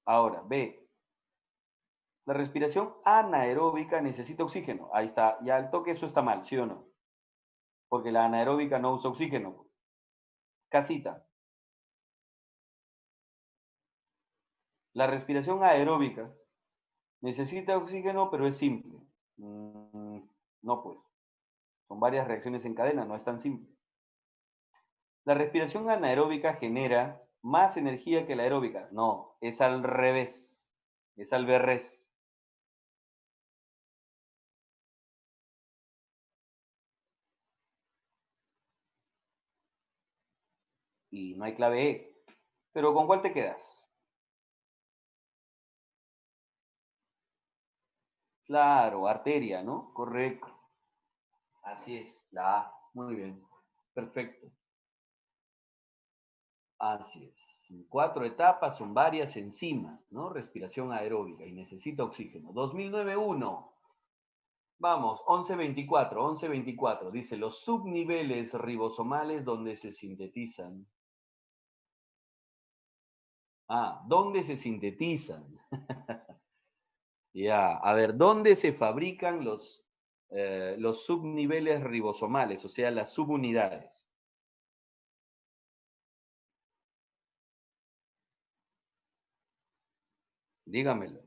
Speaker 1: Ahora, B. La respiración anaeróbica necesita oxígeno. Ahí está. Ya al toque eso está mal, ¿sí o no? Porque la anaeróbica no usa oxígeno. Casita. La respiración aeróbica necesita oxígeno, pero es simple. No, pues. Son varias reacciones en cadena, no es tan simple. La respiración anaeróbica genera más energía que la aeróbica. No, es al revés. Es al revés. Y no hay clave E. Pero ¿con cuál te quedas? Claro, arteria, ¿no? Correcto. Así es, la A. Muy bien. Perfecto. Así es. En 4 etapas, son varias enzimas, ¿no? Respiración aeróbica y necesita oxígeno. 2009-1. Vamos, 1124. Dice, los subniveles ribosomales donde se sintetizan. Ah, ¿dónde se sintetizan? Ya, a ver, ¿dónde se fabrican los subniveles ribosomales, o sea, las subunidades? Dígamelo.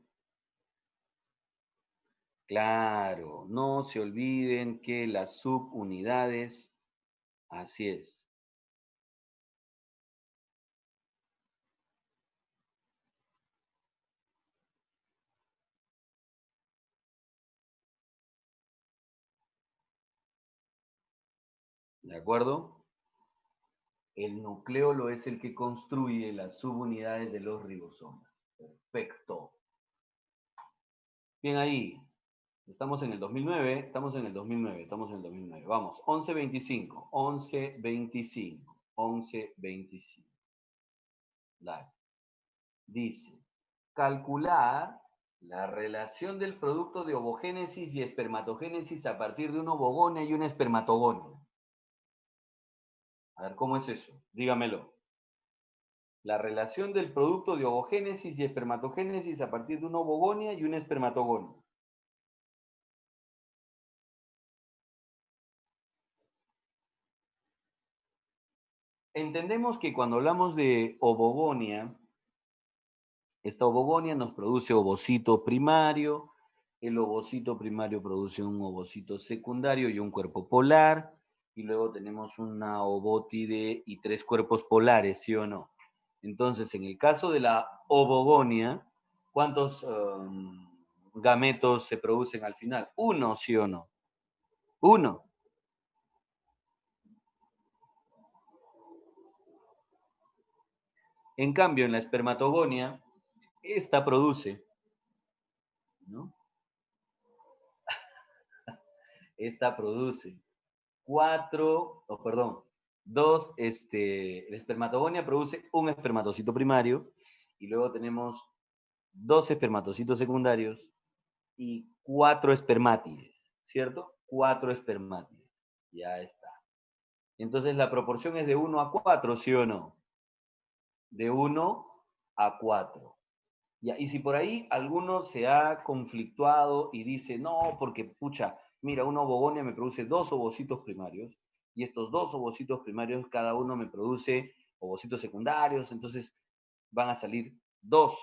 Speaker 1: Claro, no se olviden que las subunidades, así es. ¿De acuerdo? El nucleolo es el que construye las subunidades de los ribosomas. Perfecto. Bien ahí. Estamos en el 2009, estamos en el 2009. Vamos, 1125. Dale. Dice, calcular la relación del producto de ovogénesis y espermatogénesis a partir de una ovogonia y una espermatogonia. A ver, ¿cómo es eso? Dígamelo. La relación del producto de ovogénesis y espermatogénesis a partir de una ovogonia y una espermatogonia. Entendemos que cuando hablamos de ovogonia, esta ovogonia nos produce ovocito primario, el ovocito primario produce un ovocito secundario y un cuerpo polar, y luego tenemos una ovótide y 3 cuerpos polares, ¿sí o no? Entonces, en el caso de la ovogonia, ¿cuántos gametos se producen al final? Uno, ¿sí o no? Uno. En cambio, en la espermatogonia, esta produce, ¿no? Esta produce dos, la espermatogonia produce un espermatocito primario y luego tenemos 2 espermatocitos secundarios y 4 espermátides, ¿cierto? 4 espermátides. Ya está. Entonces la proporción es de 1 a 4, ¿sí o no? De 1 a 4. Ya, y si por ahí alguno se ha conflictuado y dice, no, porque pucha, mira, una ovogonia me produce 2 ovocitos primarios y estos 2 ovocitos primarios cada uno me produce ovocitos secundarios, entonces van a salir 2.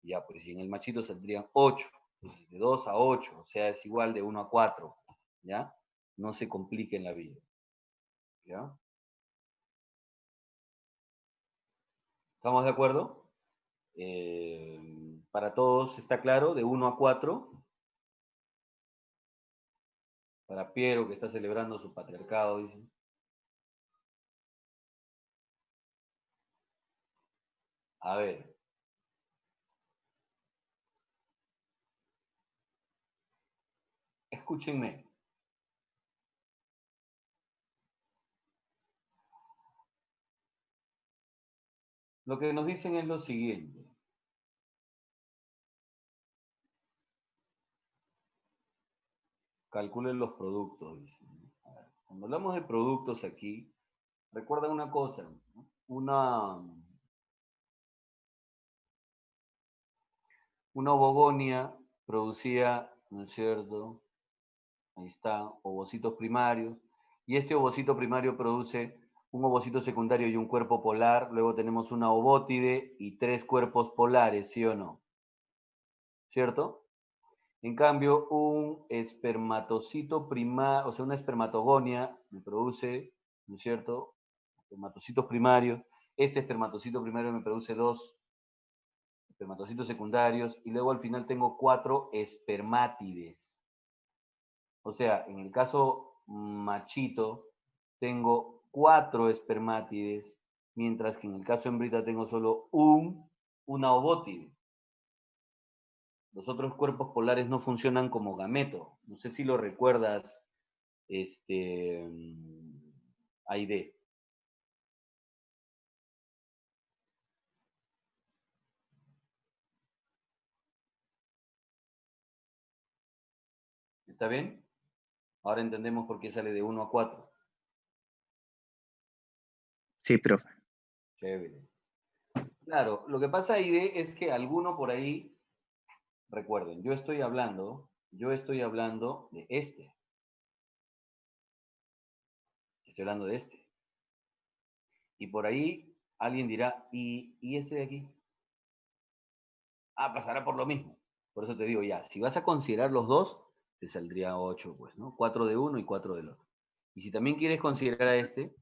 Speaker 1: Ya, pues y en el machito saldrían 8. Entonces, de 2 a 8, o sea, es igual de 1 a 4. ¿Ya? No se complique en la vida. ¿Ya? ¿Estamos de acuerdo? Para todos está claro, de 1 a 4. Para Piero, que está celebrando su patriarcado, dice. A ver, escúchenme. Lo que nos dicen es lo siguiente. Calculen los productos, dicen. A ver, cuando hablamos de productos aquí, recuerda una cosa, ¿no? Una ovogonia producía, ¿no es cierto? Ahí está, ovocitos primarios. Y este ovocito primario produce un ovocito secundario y un cuerpo polar. Luego tenemos una ovótide y 3 cuerpos polares, ¿sí o no? ¿Cierto? En cambio, un espermatocito primario, o sea, una espermatogonia me produce, ¿no es cierto? Espermatocitos primarios. Este espermatocito primario me produce 2 espermatocitos secundarios y luego al final tengo 4 espermátides. O sea, en el caso machito tengo 4 espermátides, mientras que en el caso hembrita tengo solo una ovótide. Los otros cuerpos polares no funcionan como gameto. No sé si lo recuerdas, Aide. ¿Está bien? Ahora entendemos por qué sale de 1 a 4.
Speaker 2: Sí, profe.
Speaker 1: Chévere. Claro, lo que pasa, Aide, es que alguno por ahí, recuerden, yo estoy hablando de este. Estoy hablando de este. Y por ahí alguien dirá, ¿y este de aquí? Ah, pasará por lo mismo. Por eso te digo ya, si vas a considerar los dos, te saldría 8, pues, ¿no? 4 de uno y 4 del otro. Y si también quieres considerar a este,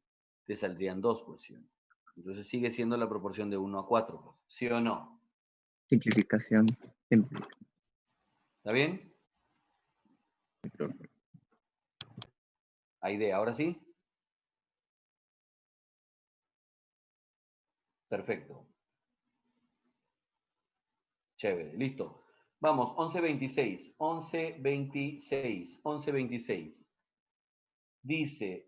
Speaker 1: te saldrían 2, pues, ¿sí o no? Entonces sigue siendo la proporción de 1 a 4, pues, ¿sí o no?
Speaker 2: Simplificación.
Speaker 1: ¿Está bien?
Speaker 2: Profe.
Speaker 1: Hay idea, ahora sí. Perfecto. Chévere, listo. Vamos, 11.26, 11.26, 11.26. Dice,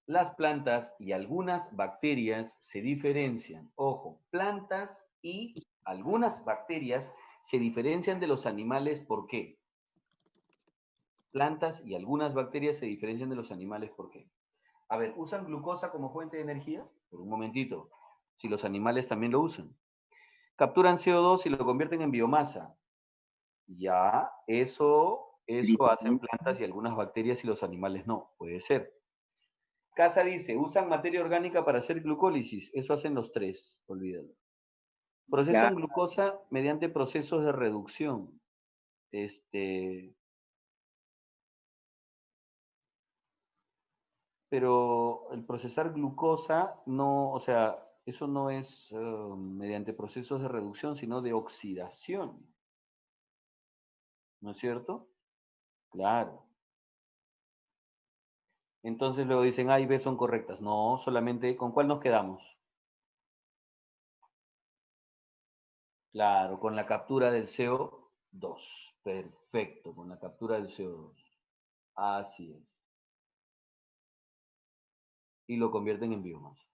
Speaker 1: las plantas y algunas bacterias se diferencian. Ojo, plantas y algunas bacterias se diferencian de los animales. ¿Por qué? Plantas y algunas bacterias se diferencian de los animales. ¿Por qué? A ver, ¿usan glucosa como fuente de energía? Por un momentito. Si los animales también lo usan. Capturan CO2 y lo convierten en biomasa. Ya, eso hacen plantas y algunas bacterias y los animales no. Puede ser. Casa dice, usan materia orgánica para hacer glucólisis. Eso hacen los tres, olvídalo.
Speaker 2: Ya,
Speaker 1: Procesan glucosa mediante procesos de reducción. Este, pero el procesar glucosa no, o sea, eso no es mediante procesos de reducción, sino de oxidación. ¿No es cierto? Claro. Entonces luego dicen A y B son correctas. No, solamente, ¿con cuál nos quedamos? Claro, con la captura del CO2. Perfecto, con la captura del CO2. Así es. Y lo convierten en biomasa.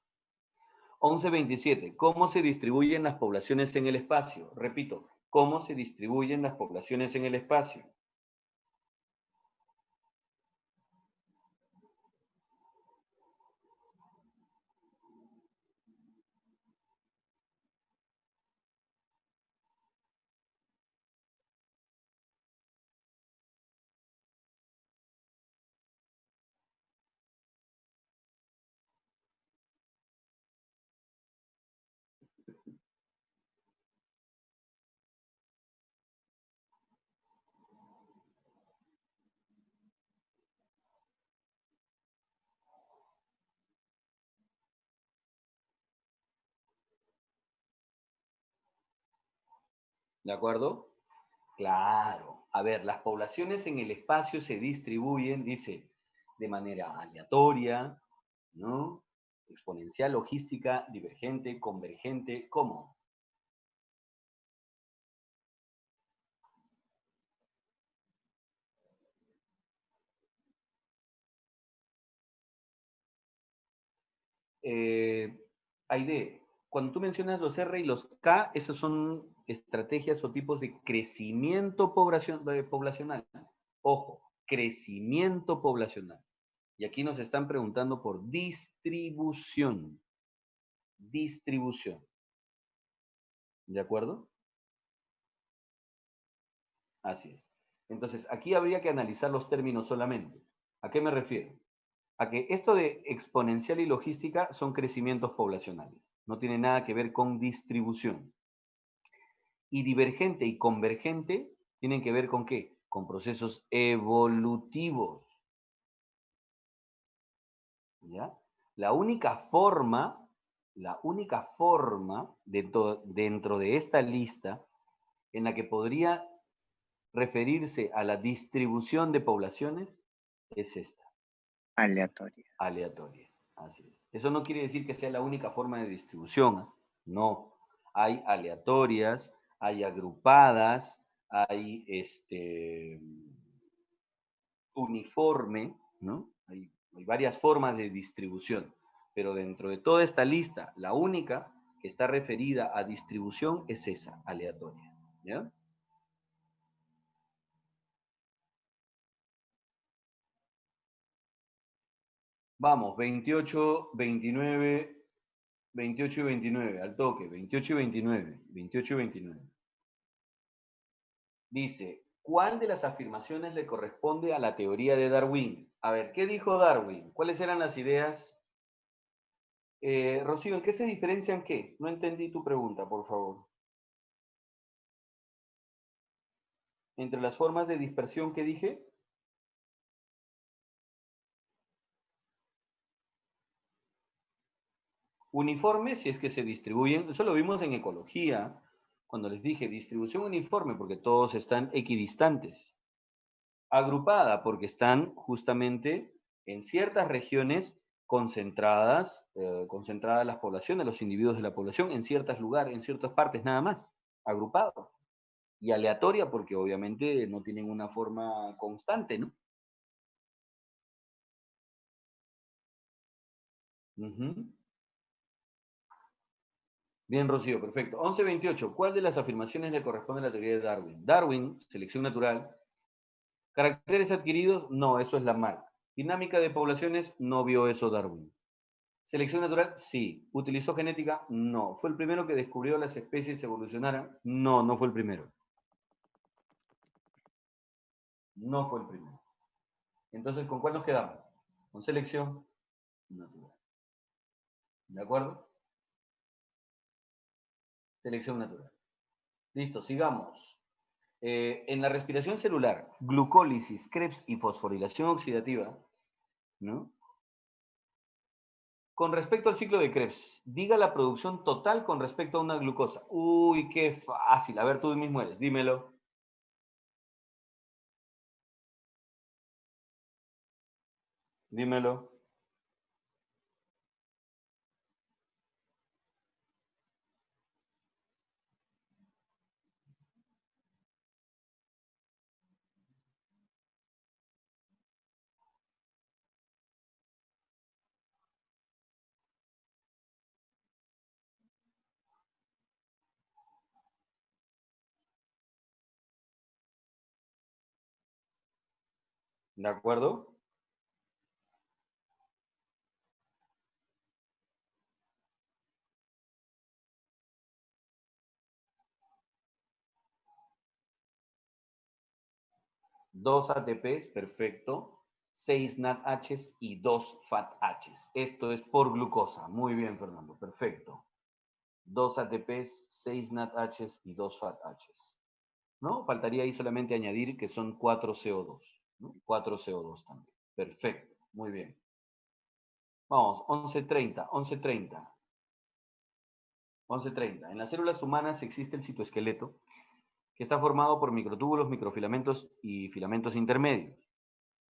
Speaker 1: 11.27. ¿Cómo se distribuyen las poblaciones en el espacio? Repito, ¿cómo se distribuyen las poblaciones en el espacio? ¿De acuerdo? Claro. A ver, las poblaciones en el espacio se distribuyen, dice, de manera aleatoria, ¿no? Exponencial, logística, divergente, convergente. ¿Cómo? Aide, cuando tú mencionas los R y los K, esos son estrategias o tipos de crecimiento poblacional. Ojo, crecimiento poblacional. Y aquí nos están preguntando por distribución. Distribución. ¿De acuerdo? Así es. Entonces, aquí habría que analizar los términos solamente. ¿A qué me refiero? A que esto de exponencial y logística son crecimientos poblacionales. No tiene nada que ver con distribución. Y divergente y convergente tienen que ver con qué? Con procesos evolutivos. ¿Ya? La única forma, dentro de esta lista en la que podría referirse a la distribución de poblaciones es esta,
Speaker 2: Aleatoria.
Speaker 1: aleatoria. Así es. Eso no quiere decir que sea la única forma de distribución, ¿eh? No. Hay aleatorias, hay agrupadas, hay uniforme, ¿no? Hay varias formas de distribución, pero dentro de toda esta lista, la única que está referida a distribución es esa, aleatoria. ¿Ya? Vamos, 28, 29, 28 y 29, al toque, 28 y 29, 28 y 29. Dice, ¿cuál de las afirmaciones le corresponde a la teoría de Darwin? A ver, ¿qué dijo Darwin? ¿Cuáles eran las ideas? Rocío, ¿en qué se diferencian qué? No entendí tu pregunta, por favor. Entre las formas de dispersión que dije, uniforme, si es que se distribuyen, eso lo vimos en ecología, cuando les dije distribución uniforme, porque todos están equidistantes. Agrupada, porque están justamente en ciertas regiones concentradas, concentradas las poblaciones, los individuos de la población, en ciertos lugares, en ciertas partes nada más, agrupado. Y aleatoria, porque obviamente no tienen una forma constante, ¿no? Ujú. Bien, Rocío, perfecto. 11:28. ¿Cuál de las afirmaciones le corresponde a la teoría de Darwin? Darwin, selección natural. ¿Caracteres adquiridos? No, eso es Lamarck. Dinámica de poblaciones, no vio eso Darwin. ¿Selección natural? Sí. ¿Utilizó genética? No. ¿Fue el primero que descubrió las especies evolucionaran? No, no fue el primero. No fue el primero. Entonces, ¿con cuál nos quedamos? Con selección natural. ¿De acuerdo? Selección natural. Listo, sigamos. En la respiración celular, glucólisis, Krebs y fosforilación oxidativa, ¿no? Con respecto al ciclo de Krebs, diga la producción total con respecto a una glucosa. Uy, qué fácil. A ver, tú mismo eres, dímelo. Dímelo. ¿De acuerdo? 2 ATPs, perfecto. 6 NADHs y 2 FATHs. Esto es por glucosa. Muy bien, Fernando, perfecto. 2 ATPs, 6 NADHs y 2 FATHs. ¿No? Faltaría ahí solamente añadir que son 4 CO2. ¿No? 4 CO2 también. Perfecto, muy bien. Vamos, 11:30, 11:30. 11:30. En las células humanas existe el citoesqueleto, que está formado por microtúbulos, microfilamentos y filamentos intermedios.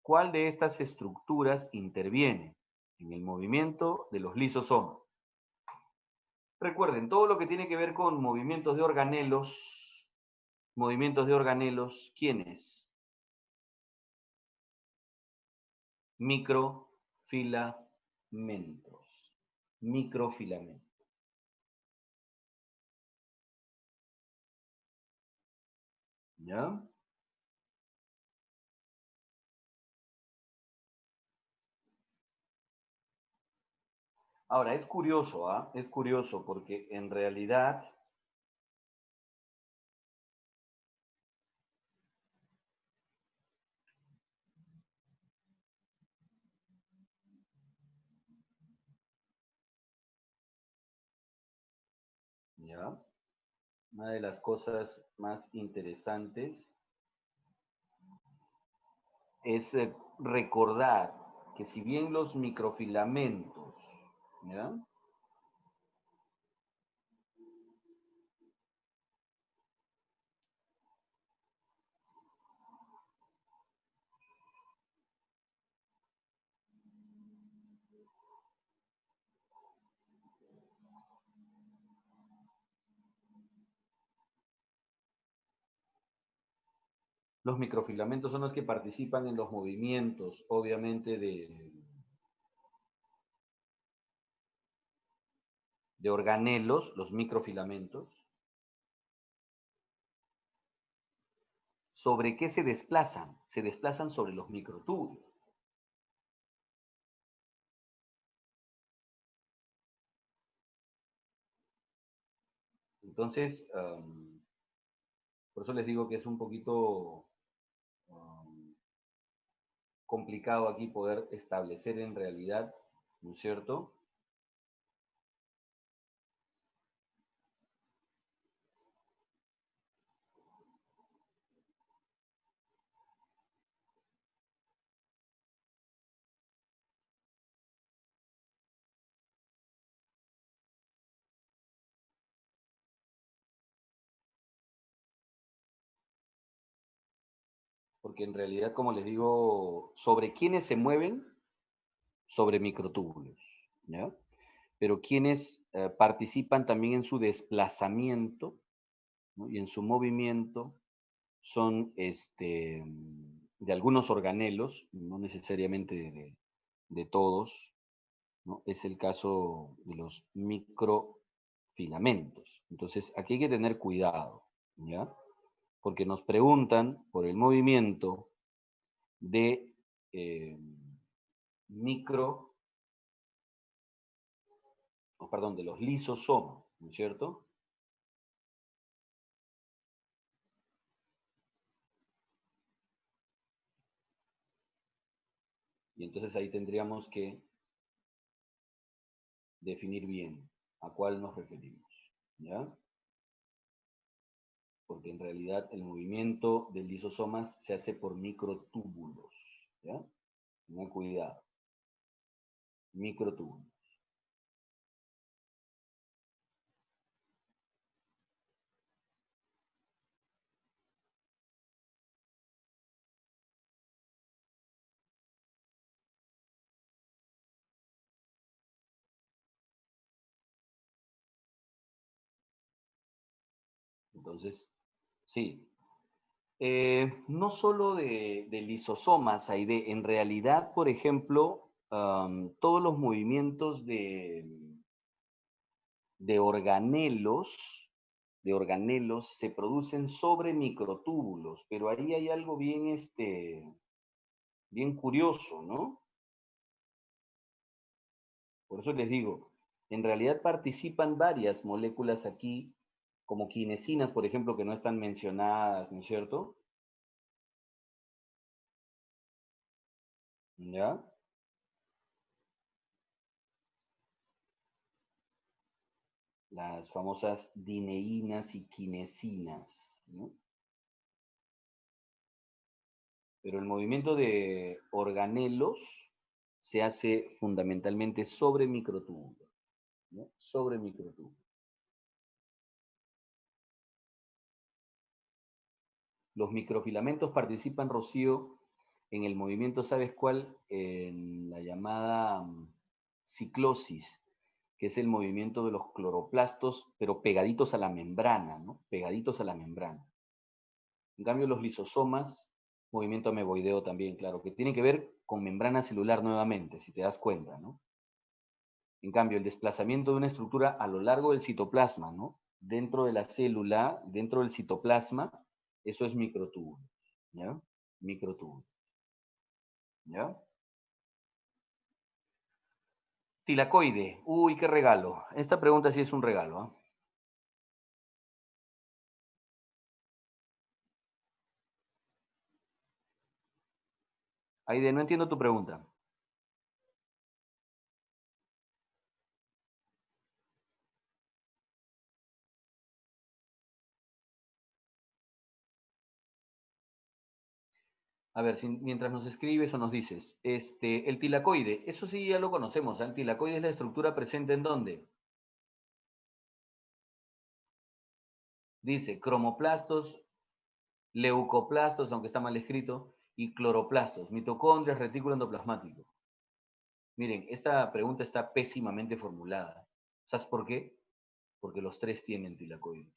Speaker 1: ¿Cuál de estas estructuras interviene en el movimiento de los lisosomas? Recuerden, todo lo que tiene que ver con movimientos de organelos, ¿quiénes? Microfilamentos. Microfilamentos. ¿Ya? Ahora, es curioso, ¿ah? Es curioso porque en realidad, ¿ya? Una de las cosas más interesantes es recordar que si bien los microfilamentos, ¿ya? Los microfilamentos son los que participan en los movimientos, obviamente, de organelos, los microfilamentos. ¿Sobre qué se desplazan? Se desplazan sobre los microtúbulos. Entonces, por eso les digo que es un poquito complicado aquí poder establecer en realidad, ¿no es cierto? Porque en realidad, como les digo, sobre quiénes se mueven, sobre microtúbulos, ¿ya? Pero quienes participan también en su desplazamiento, ¿no? Y en su movimiento son de algunos organelos, no necesariamente de todos, ¿no? Es el caso de los microfilamentos. Entonces, aquí hay que tener cuidado, ¿ya? Porque nos preguntan por el movimiento de eh, micro, oh, perdón, de los lisosomas, ¿no es cierto? Y entonces ahí tendríamos que definir bien a cuál nos referimos, ¿ya? Porque en realidad el movimiento del lisosomas se hace por microtúbulos, ¿ya? Tengan cuidado, microtúbulos. Entonces, sí. No solo de lisosomas, Aide, en realidad, por ejemplo, todos los movimientos de organelos, de organelos se producen sobre microtúbulos, pero ahí hay algo bien, bien curioso, ¿no? Por eso les digo, en realidad participan varias moléculas aquí, como quinesinas, por ejemplo, que no están mencionadas, ¿no es cierto? ¿Ya? Las famosas dineínas y quinesinas, ¿no? Pero el movimiento de organelos se hace fundamentalmente sobre microtúbulos, ¿no? Sobre microtúbulos. Los microfilamentos participan, Rocío, en el movimiento, ¿sabes cuál? En la llamada ciclosis, que es el movimiento de los cloroplastos, pero pegaditos a la membrana, ¿no? Pegaditos a la membrana. En cambio, los lisosomas, movimiento ameboideo también, claro, que tiene que ver con membrana celular nuevamente, si te das cuenta, ¿no? En cambio, el desplazamiento de una estructura a lo largo del citoplasma, ¿no? Dentro de la célula, dentro del citoplasma, Eso es microtúbulo, ¿ya? Microtúbulo, ¿ya? Tilacoide. Uy, qué regalo. Esta pregunta sí es un regalo, ¿ah? Aide, no entiendo tu pregunta. A ver, mientras nos escribes o nos dices, el tilacoide, eso sí ya lo conocemos, ¿ah? El tilacoide es la estructura presente en dónde. Dice cromoplastos, leucoplastos, aunque está mal escrito, y cloroplastos, mitocondrias, retículo endoplasmático. Miren, esta pregunta está pésimamente formulada. ¿Sabes por qué? Porque los tres tienen tilacoide.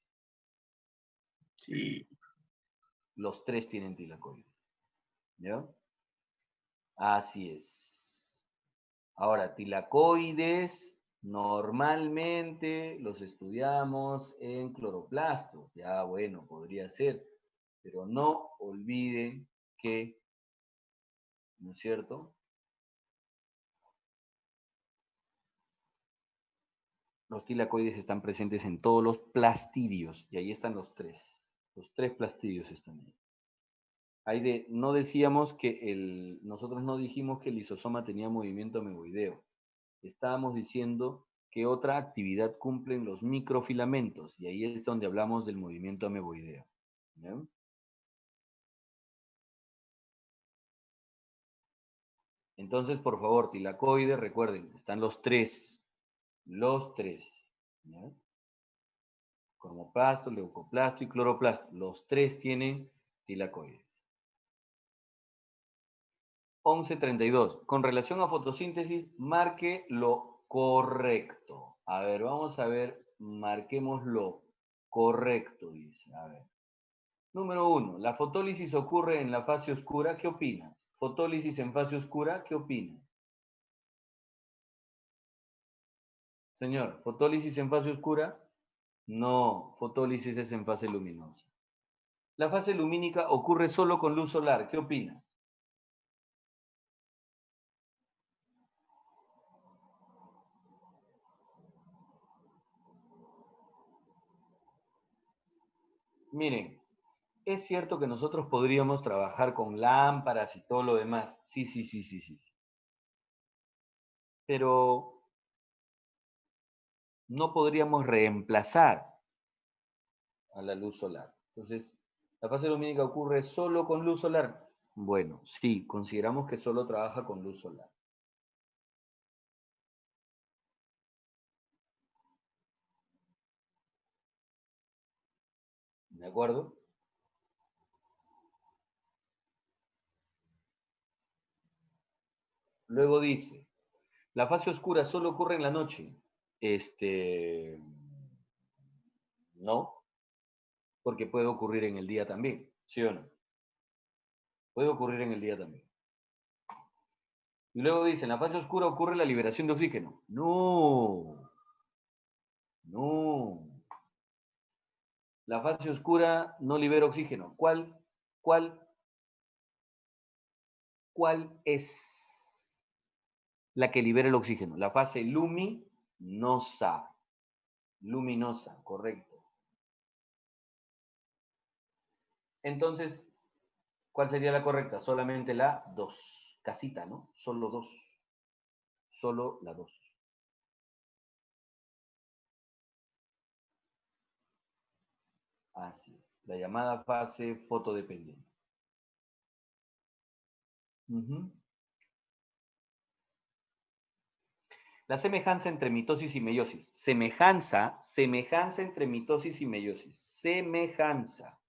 Speaker 2: Sí.
Speaker 1: Los tres tienen tilacoide. ¿Ya? Así es. Ahora, tilacoides normalmente los estudiamos en cloroplastos. Ya, bueno, podría ser. Pero no olviden que, ¿no es cierto? Los tilacoides están presentes en todos los plastidios. Y ahí están los tres. Los tres plastidios están ahí. No decíamos que nosotros no dijimos que el lisosoma tenía movimiento amegoideo. Estábamos diciendo que otra actividad cumplen los microfilamentos, y ahí es donde hablamos del movimiento amegoideo. ¿Ya? Entonces, por favor, tilacoide, recuerden, están los tres. ¿Ya? Cromoplasto, leucoplasto y cloroplasto. Los tres tienen tilacoide. 11:32. Con relación a fotosíntesis, marque lo correcto. A ver, vamos a ver, marquemos lo correcto, dice. A ver. Número uno, la fotólisis ocurre en la fase oscura. ¿Qué opinas? Fotólisis en fase oscura, ¿qué opinas? Señor, ¿fotólisis en fase oscura? No, fotólisis es en fase luminosa. La fase lumínica ocurre solo con luz solar. ¿Qué opinas? Miren, es cierto que nosotros podríamos trabajar con lámparas y todo lo demás. Sí, sí, sí, sí, sí. Pero no podríamos reemplazar a la luz solar. Entonces, ¿la fase lumínica ocurre solo con luz solar? Bueno, sí, consideramos que solo trabaja con luz solar. ¿De acuerdo? Luego dice, la fase oscura solo ocurre en la noche. No, porque puede ocurrir en el día también, ¿sí o no? Puede ocurrir en el día también. Y luego dice, en la fase oscura ocurre la liberación de oxígeno. No, no. La fase oscura no libera oxígeno. Cuál, cuál es la que libera el oxígeno? La fase luminosa. Luminosa, correcto. Entonces, ¿cuál sería la correcta? Solamente la 2. Casita, ¿no? Solo 2. Solo la 2. Así es. La llamada fase fotodependiente. Ujú. La semejanza entre mitosis y meiosis. Semejanza entre mitosis y meiosis. Semejanza.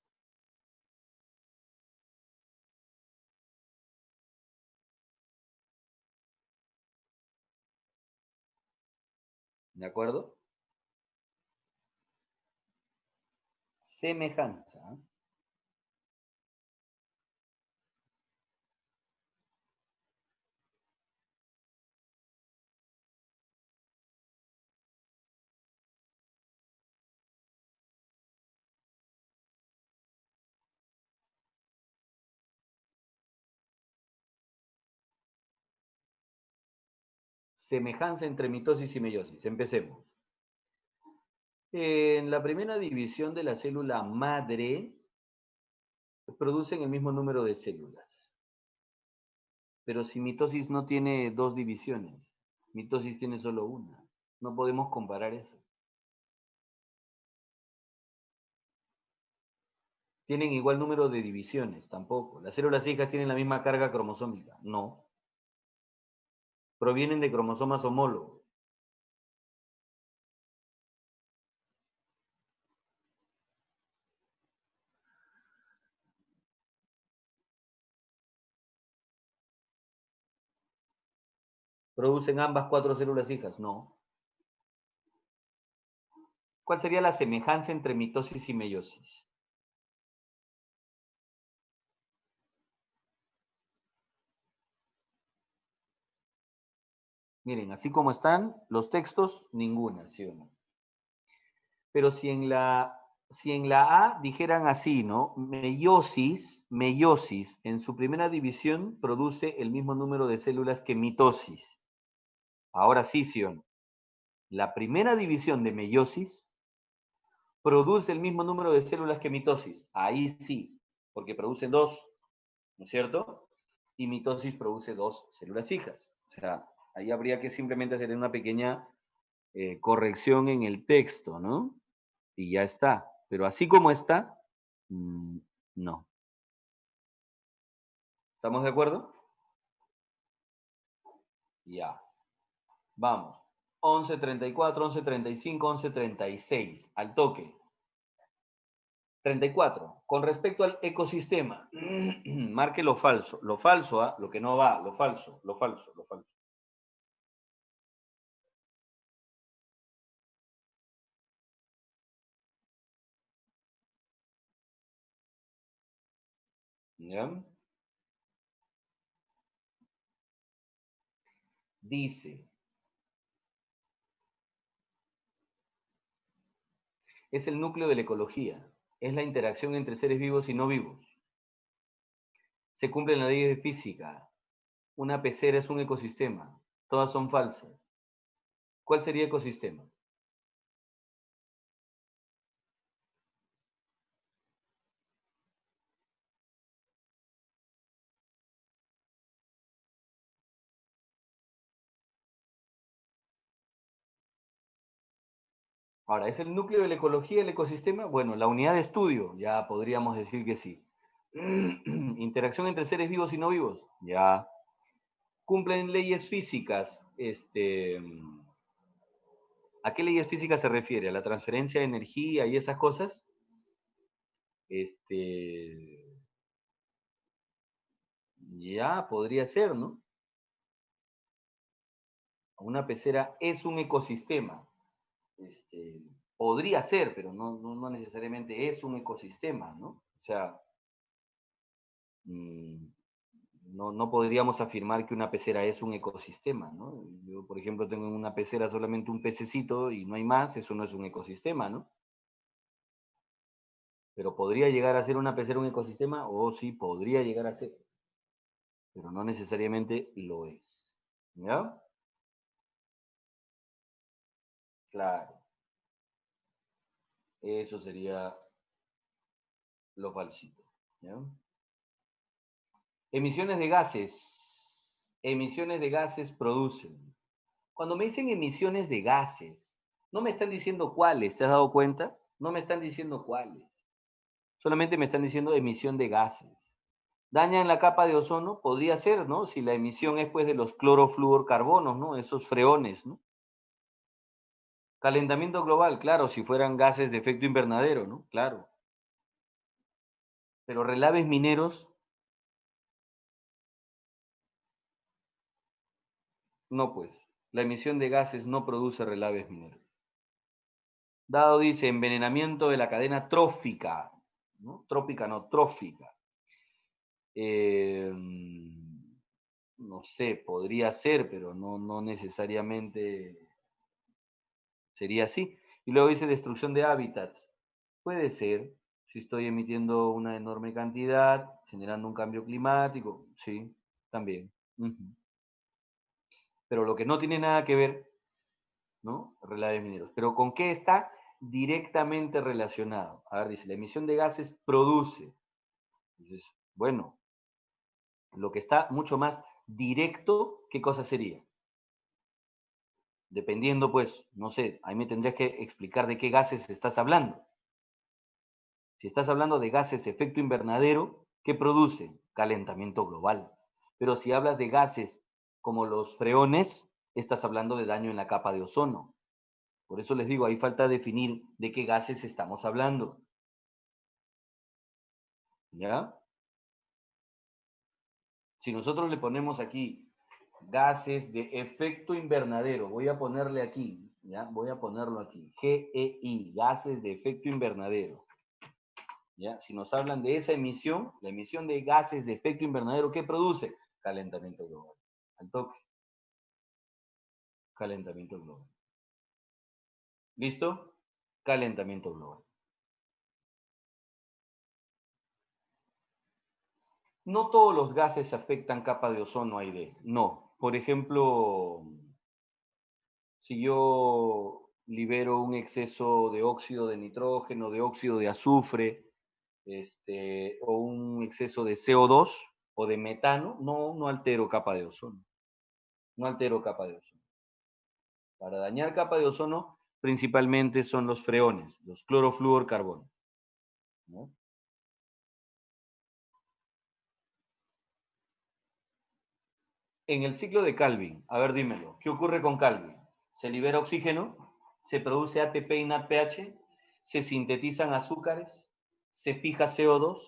Speaker 1: ¿De acuerdo? Semejanza. semejanza entre mitosis y meiosis. Empecemos. En la primera división de la célula madre, producen el mismo número de células. Pero si mitosis no tiene dos divisiones, mitosis tiene solo una. No podemos comparar eso. ¿Tienen igual número de divisiones? Tampoco. ¿Las células hijas tienen la misma carga cromosómica? No. Provienen de cromosomas homólogos. ¿Producen ambas 4 células hijas? No. ¿Cuál sería la semejanza entre mitosis y meiosis? Miren, así como están los textos, ninguna, ¿sí o no? Pero si en la A dijeran así, ¿no? Meiosis, en su primera división produce el mismo número de células que mitosis. Ahora sí, ¿sí o no? La primera división de meiosis produce el mismo número de células que mitosis. Ahí sí, porque producen dos, ¿no es cierto? Y mitosis produce dos células hijas. O sea, ahí habría que simplemente hacer una pequeña corrección en el texto, ¿no? Y ya está. Pero así como está, no. ¿Estamos de acuerdo? Ya. Vamos. 11:34, 11:35, 11:36. Al toque. 34. Con respecto al ecosistema, marque lo falso. Lo falso, ¿ah? Lo que no va, lo falso, lo falso, lo falso. ¿Ya? Dice, es el núcleo de la ecología. Es la interacción entre seres vivos y no vivos. Se cumplen las leyes de física. Una pecera es un ecosistema. Todas son falsas. ¿Cuál sería ecosistema? Ahora, ¿es el núcleo de la ecología el ecosistema? Bueno, la unidad de estudio, ya podríamos decir que sí. Interacción entre seres vivos y no vivos, ya. Cumplen leyes físicas. ¿A qué leyes físicas se refiere? ¿A la transferencia de energía y esas cosas? Ya, podría ser, ¿no? Una pecera es un ecosistema. Este, podría ser, pero no necesariamente es un ecosistema, ¿no? O sea, no podríamos afirmar que una pecera es un ecosistema, ¿no? Yo, por ejemplo, tengo en una pecera solamente un pececito y no hay más, eso no es un ecosistema, ¿no? Pero ¿podría llegar a ser una pecera un ecosistema? O sí, podría llegar a ser, pero no necesariamente lo es. ¿Ya? Claro, eso sería lo falsito. ¿Ya? Emisiones de gases. Emisiones de gases producen. Cuando me dicen emisiones de gases, no me están diciendo cuáles, ¿te has dado cuenta? No me están diciendo cuáles. Solamente me están diciendo emisión de gases. ¿Dañan la capa de ozono? Podría ser, ¿no? Si la emisión es pues de los clorofluorcarbonos, ¿no? Esos freones, ¿no? Calentamiento global, claro, si fueran gases de efecto invernadero, ¿no? Claro. Pero relaves mineros, no pues. La emisión de gases no produce relaves mineros. Dado dice envenenamiento de la cadena trófica, ¿no? Trópica no, trófica. Eh, no sé, podría ser, pero no necesariamente sería así. Y luego dice destrucción de hábitats. Puede ser, si estoy emitiendo una enorme cantidad, generando un cambio climático, sí, también. Ujú. Pero lo que no tiene nada que ver, ¿no? Relaves mineros. Pero ¿con qué está directamente relacionado? A ver, dice, la emisión de gases produce. Entonces, bueno, lo que está mucho más directo, ¿qué cosa sería? Dependiendo, pues, no sé, ahí me tendrías que explicar de qué gases estás hablando. Si estás hablando de gases efecto invernadero, ¿qué producen? Calentamiento global. Pero si hablas de gases como los freones, estás hablando de daño en la capa de ozono. Por eso les digo, ahí falta definir de qué gases estamos hablando. ¿Ya? Si nosotros le ponemos aquí gases de efecto invernadero, voy a ponerle aquí, ¿ya? Voy a ponerlo aquí, GEI, gases de efecto invernadero. ¿Ya? Si nos hablan de esa emisión, la emisión de gases de efecto invernadero, ¿qué produce? Calentamiento global. Al toque. Calentamiento global. ¿Listo? Calentamiento global. No todos los gases afectan capa de ozono aire. No. Por ejemplo, si yo libero un exceso de óxido de nitrógeno, de óxido de azufre, o un exceso de CO2 o de metano, no altero capa de ozono. No altero capa de ozono. Para dañar capa de ozono, principalmente son los freones, los clorofluorcarbonos, ¿no? En el ciclo de Calvin, a ver, dímelo, ¿qué ocurre con Calvin? Se libera oxígeno, se produce ATP y NADPH, se sintetizan azúcares, se fija CO2,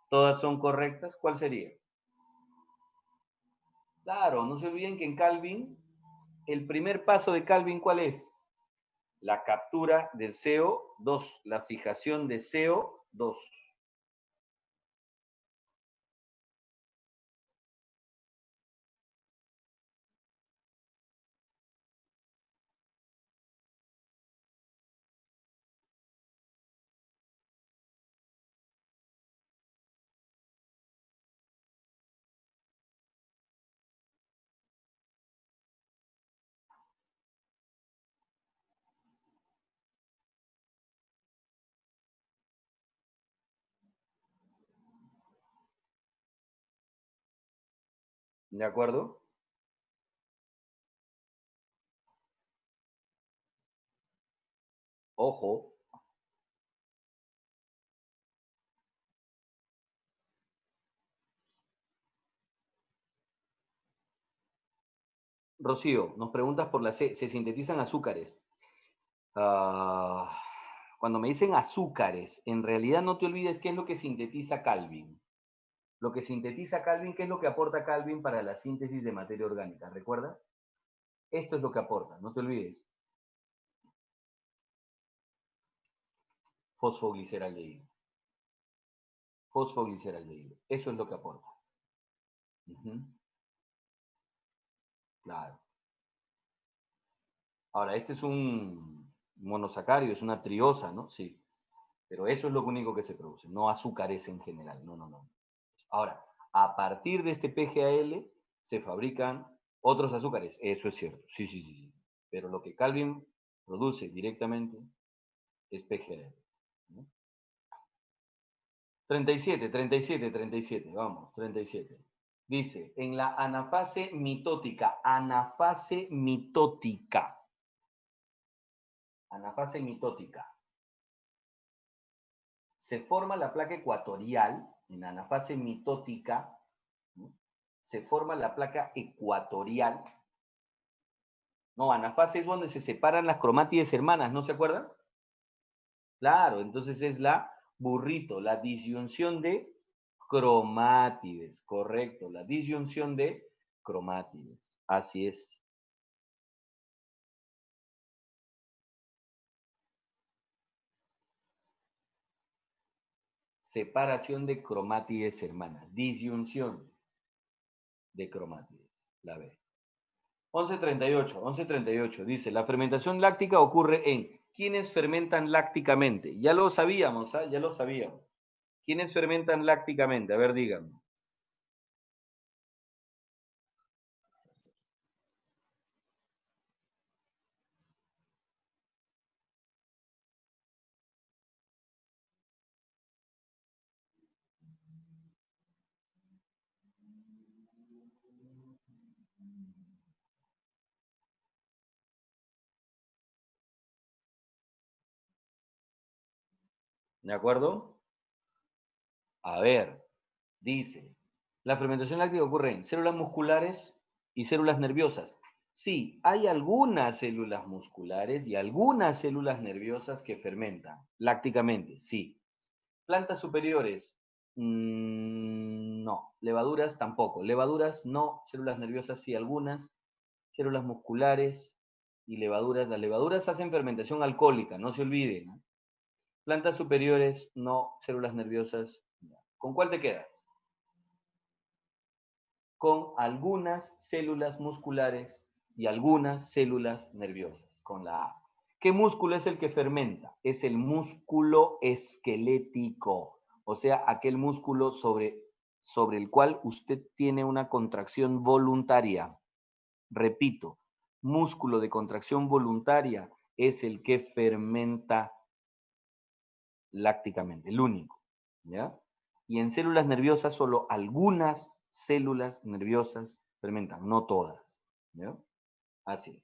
Speaker 1: todas son correctas, ¿cuál sería? Claro, no se olviden que en Calvin, el primer paso de Calvin, ¿cuál es? La captura del CO2, la fijación de CO2. ¿De acuerdo? Ojo. Rocío, nos preguntas por la C. Se sintetizan azúcares. Ah, cuando me dicen azúcares, en realidad no te olvides qué es lo que sintetiza Calvin. Lo que sintetiza Calvin, ¿qué es lo que aporta Calvin para la síntesis de materia orgánica? ¿Recuerdas? Esto es lo que aporta, no te olvides. Fosfogliceraldehído. Fosfogliceraldehído. Eso es lo que aporta. Ujú. Claro. Ahora, este es un monosacárido, es una triosa, ¿no? Sí. Pero eso es lo único que se produce, no azúcares en general. No, no, no. Ahora, a partir de este PGAL se fabrican otros azúcares. Eso es cierto. Sí, sí, sí, sí. Pero lo que Calvin produce directamente es PGAL, ¿no? 37, 37, 37. Vamos, 37. Dice, en la anafase mitótica, se forma la placa ecuatorial, en la anafase mitótica, ¿no? Se forma la placa ecuatorial. No, anafase es donde se separan las cromátides hermanas, ¿no se acuerdan? Claro, entonces es la burrito, la disyunción de cromátides, correcto, la disyunción de cromátides, así es. Separación de cromátides hermanas, disyunción de cromátides, la B. 1138, dice, la fermentación láctica ocurre en ¿quiénes fermentan lácticamente? Ya lo sabíamos, ¿ah? Ya lo sabíamos. ¿Quiénes fermentan lácticamente? A ver, díganme. ¿De acuerdo? A ver, dice, la fermentación láctica ocurre en células musculares y células nerviosas. Sí, hay algunas células musculares y algunas células nerviosas que fermentan lácticamente, sí. Plantas superiores, no. Levaduras tampoco. Levaduras no, células nerviosas sí algunas, células musculares y levaduras. Las levaduras hacen fermentación alcohólica, no se olviden, ¿no? Plantas superiores no, células nerviosas no. ¿Con cuál te quedas? Con algunas células musculares y algunas células nerviosas, con la A. ¿Qué músculo es el que fermenta? Es el músculo esquelético, o sea, aquel músculo sobre el cual usted tiene una contracción voluntaria. Repito, músculo de contracción voluntaria es el que fermenta lácticamente, el único, ¿ya? Y en células nerviosas solo algunas células nerviosas fermentan, no todas, ¿ya? Así es.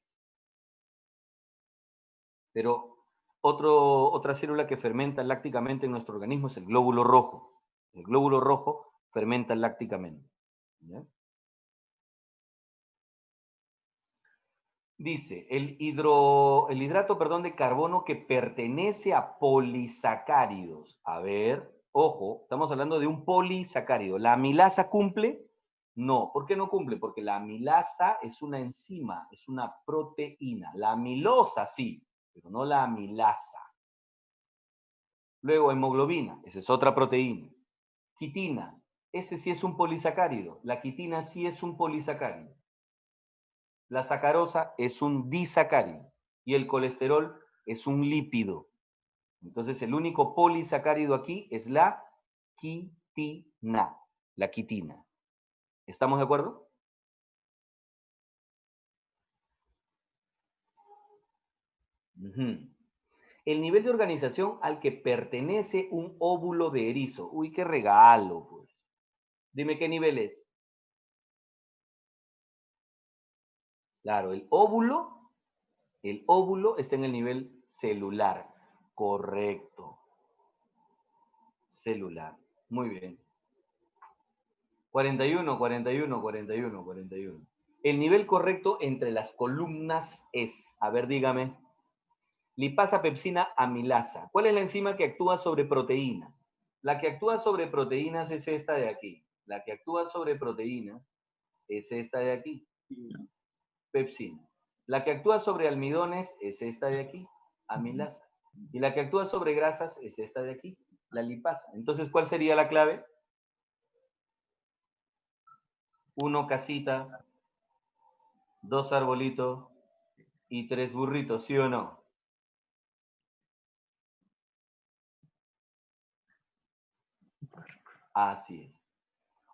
Speaker 1: Pero otra célula que fermenta lácticamente en nuestro organismo es el glóbulo rojo. El glóbulo rojo fermenta lácticamente, ¿ya? Dice, el hidrato, perdón, de carbono que pertenece a polisacáridos. A ver, ojo, estamos hablando de un polisacárido. ¿La amilasa cumple? No. ¿Por qué no cumple? Porque la amilasa es una enzima, es una proteína. La amilosa sí, pero no la amilasa. Luego, hemoglobina, esa es otra proteína. Quitina, ese sí es un polisacárido. La quitina sí es un polisacárido. La sacarosa es un disacárido y el colesterol es un lípido. Entonces, el único polisacárido aquí es la quitina. La quitina. ¿Estamos de acuerdo? El nivel de organización al que pertenece un óvulo de erizo. Uy, qué regalo, pues. Dime qué nivel es. Claro, el óvulo está en el nivel celular. Correcto. Celular. Muy bien. 41, 41, 41, 41. El nivel correcto entre las columnas es, a ver, dígame, lipasa, pepsina, amilasa. ¿Cuál es la enzima que actúa sobre proteínas? La que actúa sobre proteínas es esta de aquí. La que actúa sobre proteínas es esta de aquí. Pepsina. La que actúa sobre almidones es esta de aquí, amilasa. Y la que actúa sobre grasas es esta de aquí, la lipasa. Entonces, ¿cuál sería la clave? 1 casita, 2 arbolitos y 3 burritos, ¿sí o no? Así es.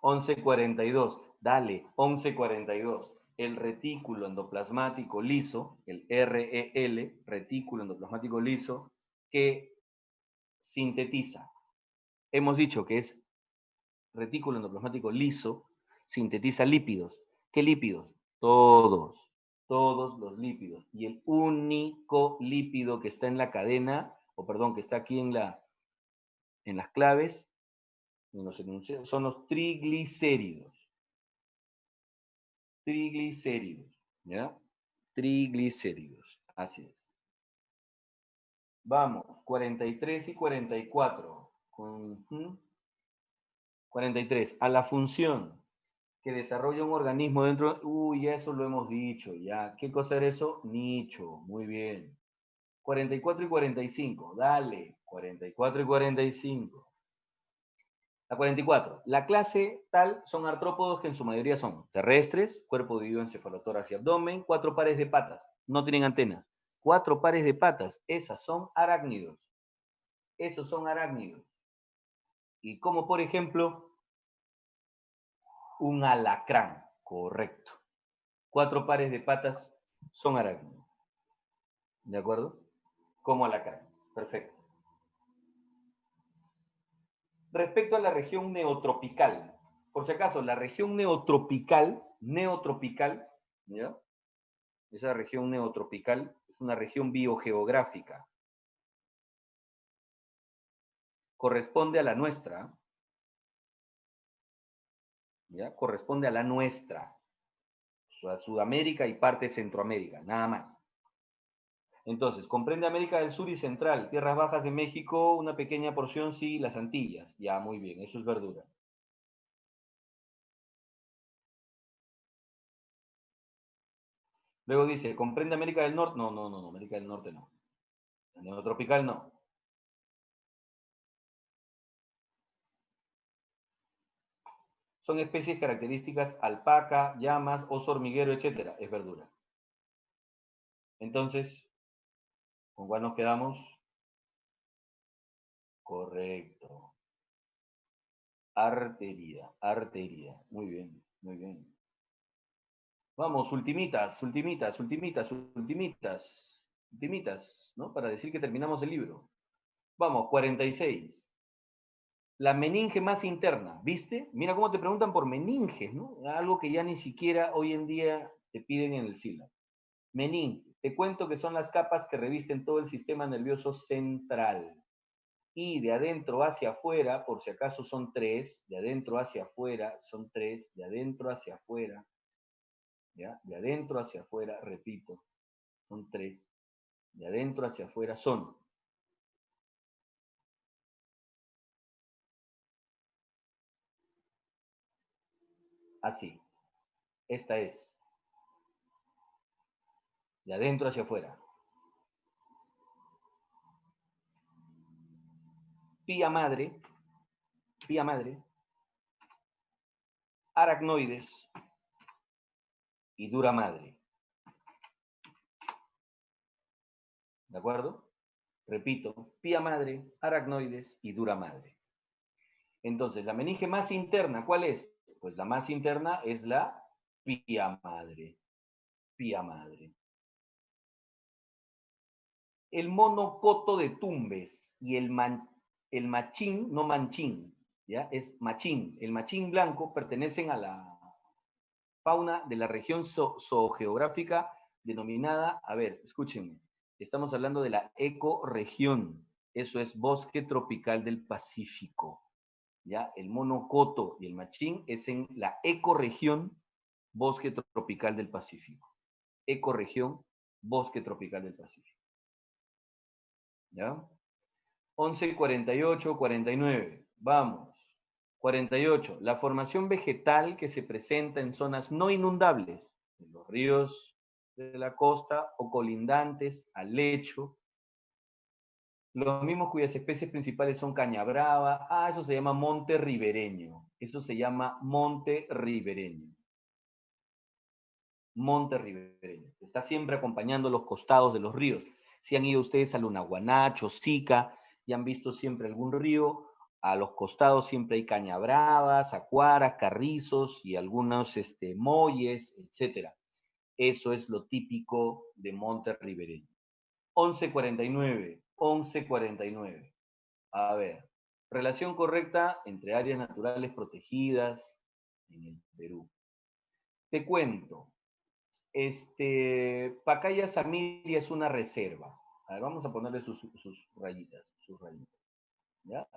Speaker 1: 1142. Dale, 1142. El retículo endoplasmático liso, el REL, retículo endoplasmático liso, que sintetiza. Hemos dicho que es retículo endoplasmático liso, sintetiza lípidos. ¿Qué lípidos? Todos los lípidos. Y el único lípido que está en la cadena, o perdón, que está aquí en las claves, en los enunciados, son los triglicéridos. Triglicéridos, ¿ya? Triglicéridos, así es. Vamos, 43 y 44. 43. A la función que desarrolla un organismo dentro... Uy, ya eso lo hemos dicho, ya. ¿Qué cosa era eso? Nicho, muy bien. 44 y 45, dale. 44 y 45. La 44. La clase tal son artrópodos que en su mayoría son terrestres, cuerpo dividido en cefalotórax y abdomen, 4 pares de patas, no tienen antenas. 4 pares de patas, esas son arácnidos. Esos son arácnidos. Y como por ejemplo, un alacrán, correcto. 4 pares de patas son arácnidos. ¿De acuerdo? Como alacrán, perfecto. Respecto a la región neotropical, por si acaso, la región neotropical neotropical, ¿ya? Esa región neotropical es una región biogeográfica. Corresponde a la nuestra, ¿ya? Corresponde a la nuestra. A Sudamérica y parte de Centroamérica, nada más. Entonces, comprende América del Sur y Central, tierras bajas de México, una pequeña porción, sí, las Antillas. Ya, muy bien, eso es verdura. Luego dice, ¿comprende América del Norte? No, no, no, no, América del Norte no. El neotropical no. Son especies características alpaca, llamas, oso hormiguero, etc. Es verdura. Entonces, ¿con cuál nos quedamos? Correcto. Arteria, arteria. Muy bien, muy bien. Vamos, ultimitas, ultimitas, ultimitas, ultimitas, ultimitas, ¿no? Para decir que terminamos el libro. Vamos, 46. La meninge más interna, ¿viste? Mira cómo te preguntan por meninges, ¿no? Algo que ya ni siquiera hoy en día te piden en el sílabo. Meninge, te cuento que son las capas que revisten todo el sistema nervioso central. Y de adentro hacia afuera, por si acaso son tres, de adentro hacia afuera son tres, de adentro hacia afuera, ¿ya? De adentro hacia afuera, repito, son tres, de adentro hacia afuera son. Así, esta es, de adentro hacia afuera. Pía madre, aracnoides y dura madre. ¿De acuerdo? Repito, pía madre, aracnoides y dura madre. Entonces, la meninge más interna, ¿cuál es? Pues la más interna es la pía madre. Pía madre. El monocoto de Tumbes y el machín, no manchín, ¿ya? Es machín. El machín blanco pertenecen a la fauna de la región zoogeográfica denominada, a ver, escúchenme, estamos hablando de la ecorregión. Eso es bosque tropical del Pacífico. ¿Ya? El monocoto y el machín es en la ecorregión bosque tropical del Pacífico. Ecorregión bosque tropical del Pacífico. ¿Ya? 11, 48, 49. Vamos. 48. La formación vegetal que se presenta en zonas no inundables, en los ríos de la costa o colindantes al lecho. Los mismos cuyas especies principales son caña brava. Ah, eso se llama monte ribereño. Eso se llama monte ribereño. Monte ribereño. Está siempre acompañando los costados de los ríos. Si han ido ustedes a Lunahuanacho, Sica, y han visto siempre algún río, a los costados siempre hay cañabravas, acuaras, carrizos y algunos molles, etc. Eso es lo típico de monte ribereño. 1149, 1149. A ver, relación correcta entre áreas naturales protegidas en el Perú. Te cuento, Pacaya Samiria es una reserva. A ver, vamos a ponerle sus rayitas, ¿ya?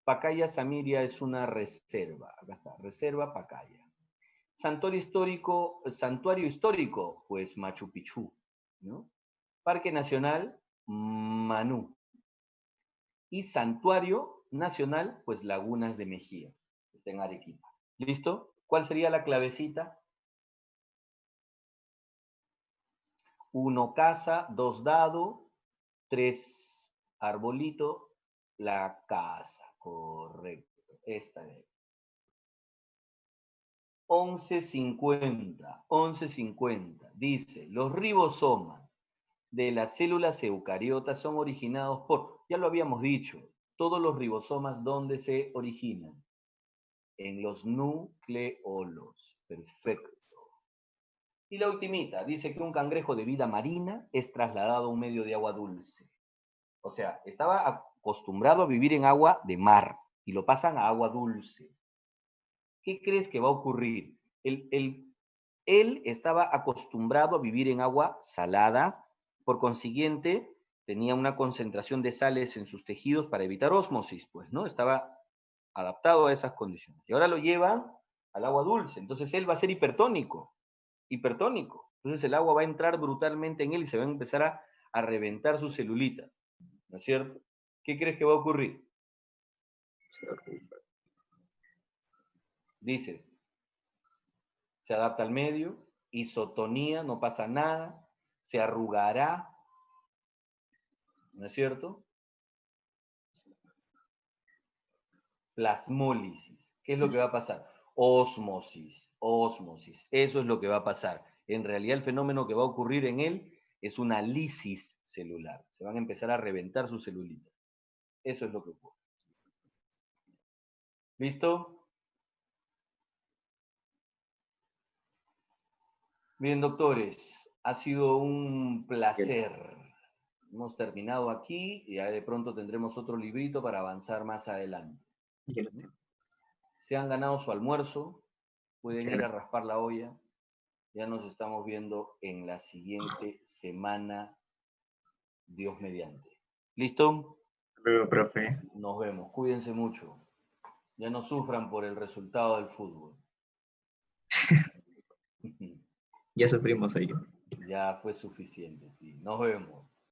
Speaker 1: Pacaya Samiria es una reserva. Acá está, reserva Pacaya. Santuario histórico, pues Machu Picchu, ¿no? Parque Nacional, Manú. Y Santuario Nacional, pues Lagunas de Mejía. Está en Arequipa. ¿Listo? ¿Cuál sería la clavecita? 1 casa, 2 dado, 3 arbolito, la casa. Correcto. Esta es. 1150. 1150. Dice, los ribosomas de las células eucariotas son originados por, ya lo habíamos dicho, todos los ribosomas, ¿dónde se originan? En los nucleolos. Perfecto. Y la ultimita, dice que un cangrejo de vida marina es trasladado a un medio de agua dulce. O sea, estaba acostumbrado a vivir en agua de mar y lo pasan a agua dulce. ¿Qué crees que va a ocurrir? Él estaba acostumbrado a vivir en agua salada, por consiguiente, tenía una concentración de sales en sus tejidos para evitar ósmosis, pues, ¿no? Estaba adaptado a esas condiciones. Y ahora lo lleva al agua dulce, entonces él va a ser hipertónico, hipertónico. Entonces el agua va a entrar brutalmente en él y se va a empezar a reventar su celulita, ¿no es cierto? ¿Qué crees que va a ocurrir? Dice, se adapta al medio, isotonía, no pasa nada, se arrugará, ¿no es cierto? Plasmólisis. ¿Qué es lo que va a pasar? Ósmosis, ósmosis. Eso es lo que va a pasar. En realidad el fenómeno que va a ocurrir en él es una lisis celular. Se van a empezar a reventar sus celulitas. Eso es lo que ocurre. ¿Listo? Bien, doctores, ha sido un placer. Hemos terminado aquí y ya de pronto tendremos otro librito para avanzar más adelante. Se han ganado su almuerzo, pueden ir a raspar la olla. Ya nos estamos viendo en la siguiente semana, Dios mediante. ¿Listo?
Speaker 2: Luego, profe.
Speaker 1: Nos vemos. Cuídense mucho. Ya no sufran por el resultado del fútbol.
Speaker 2: Ya sufrimos ahí.
Speaker 1: Ya fue suficiente, sí. Nos vemos.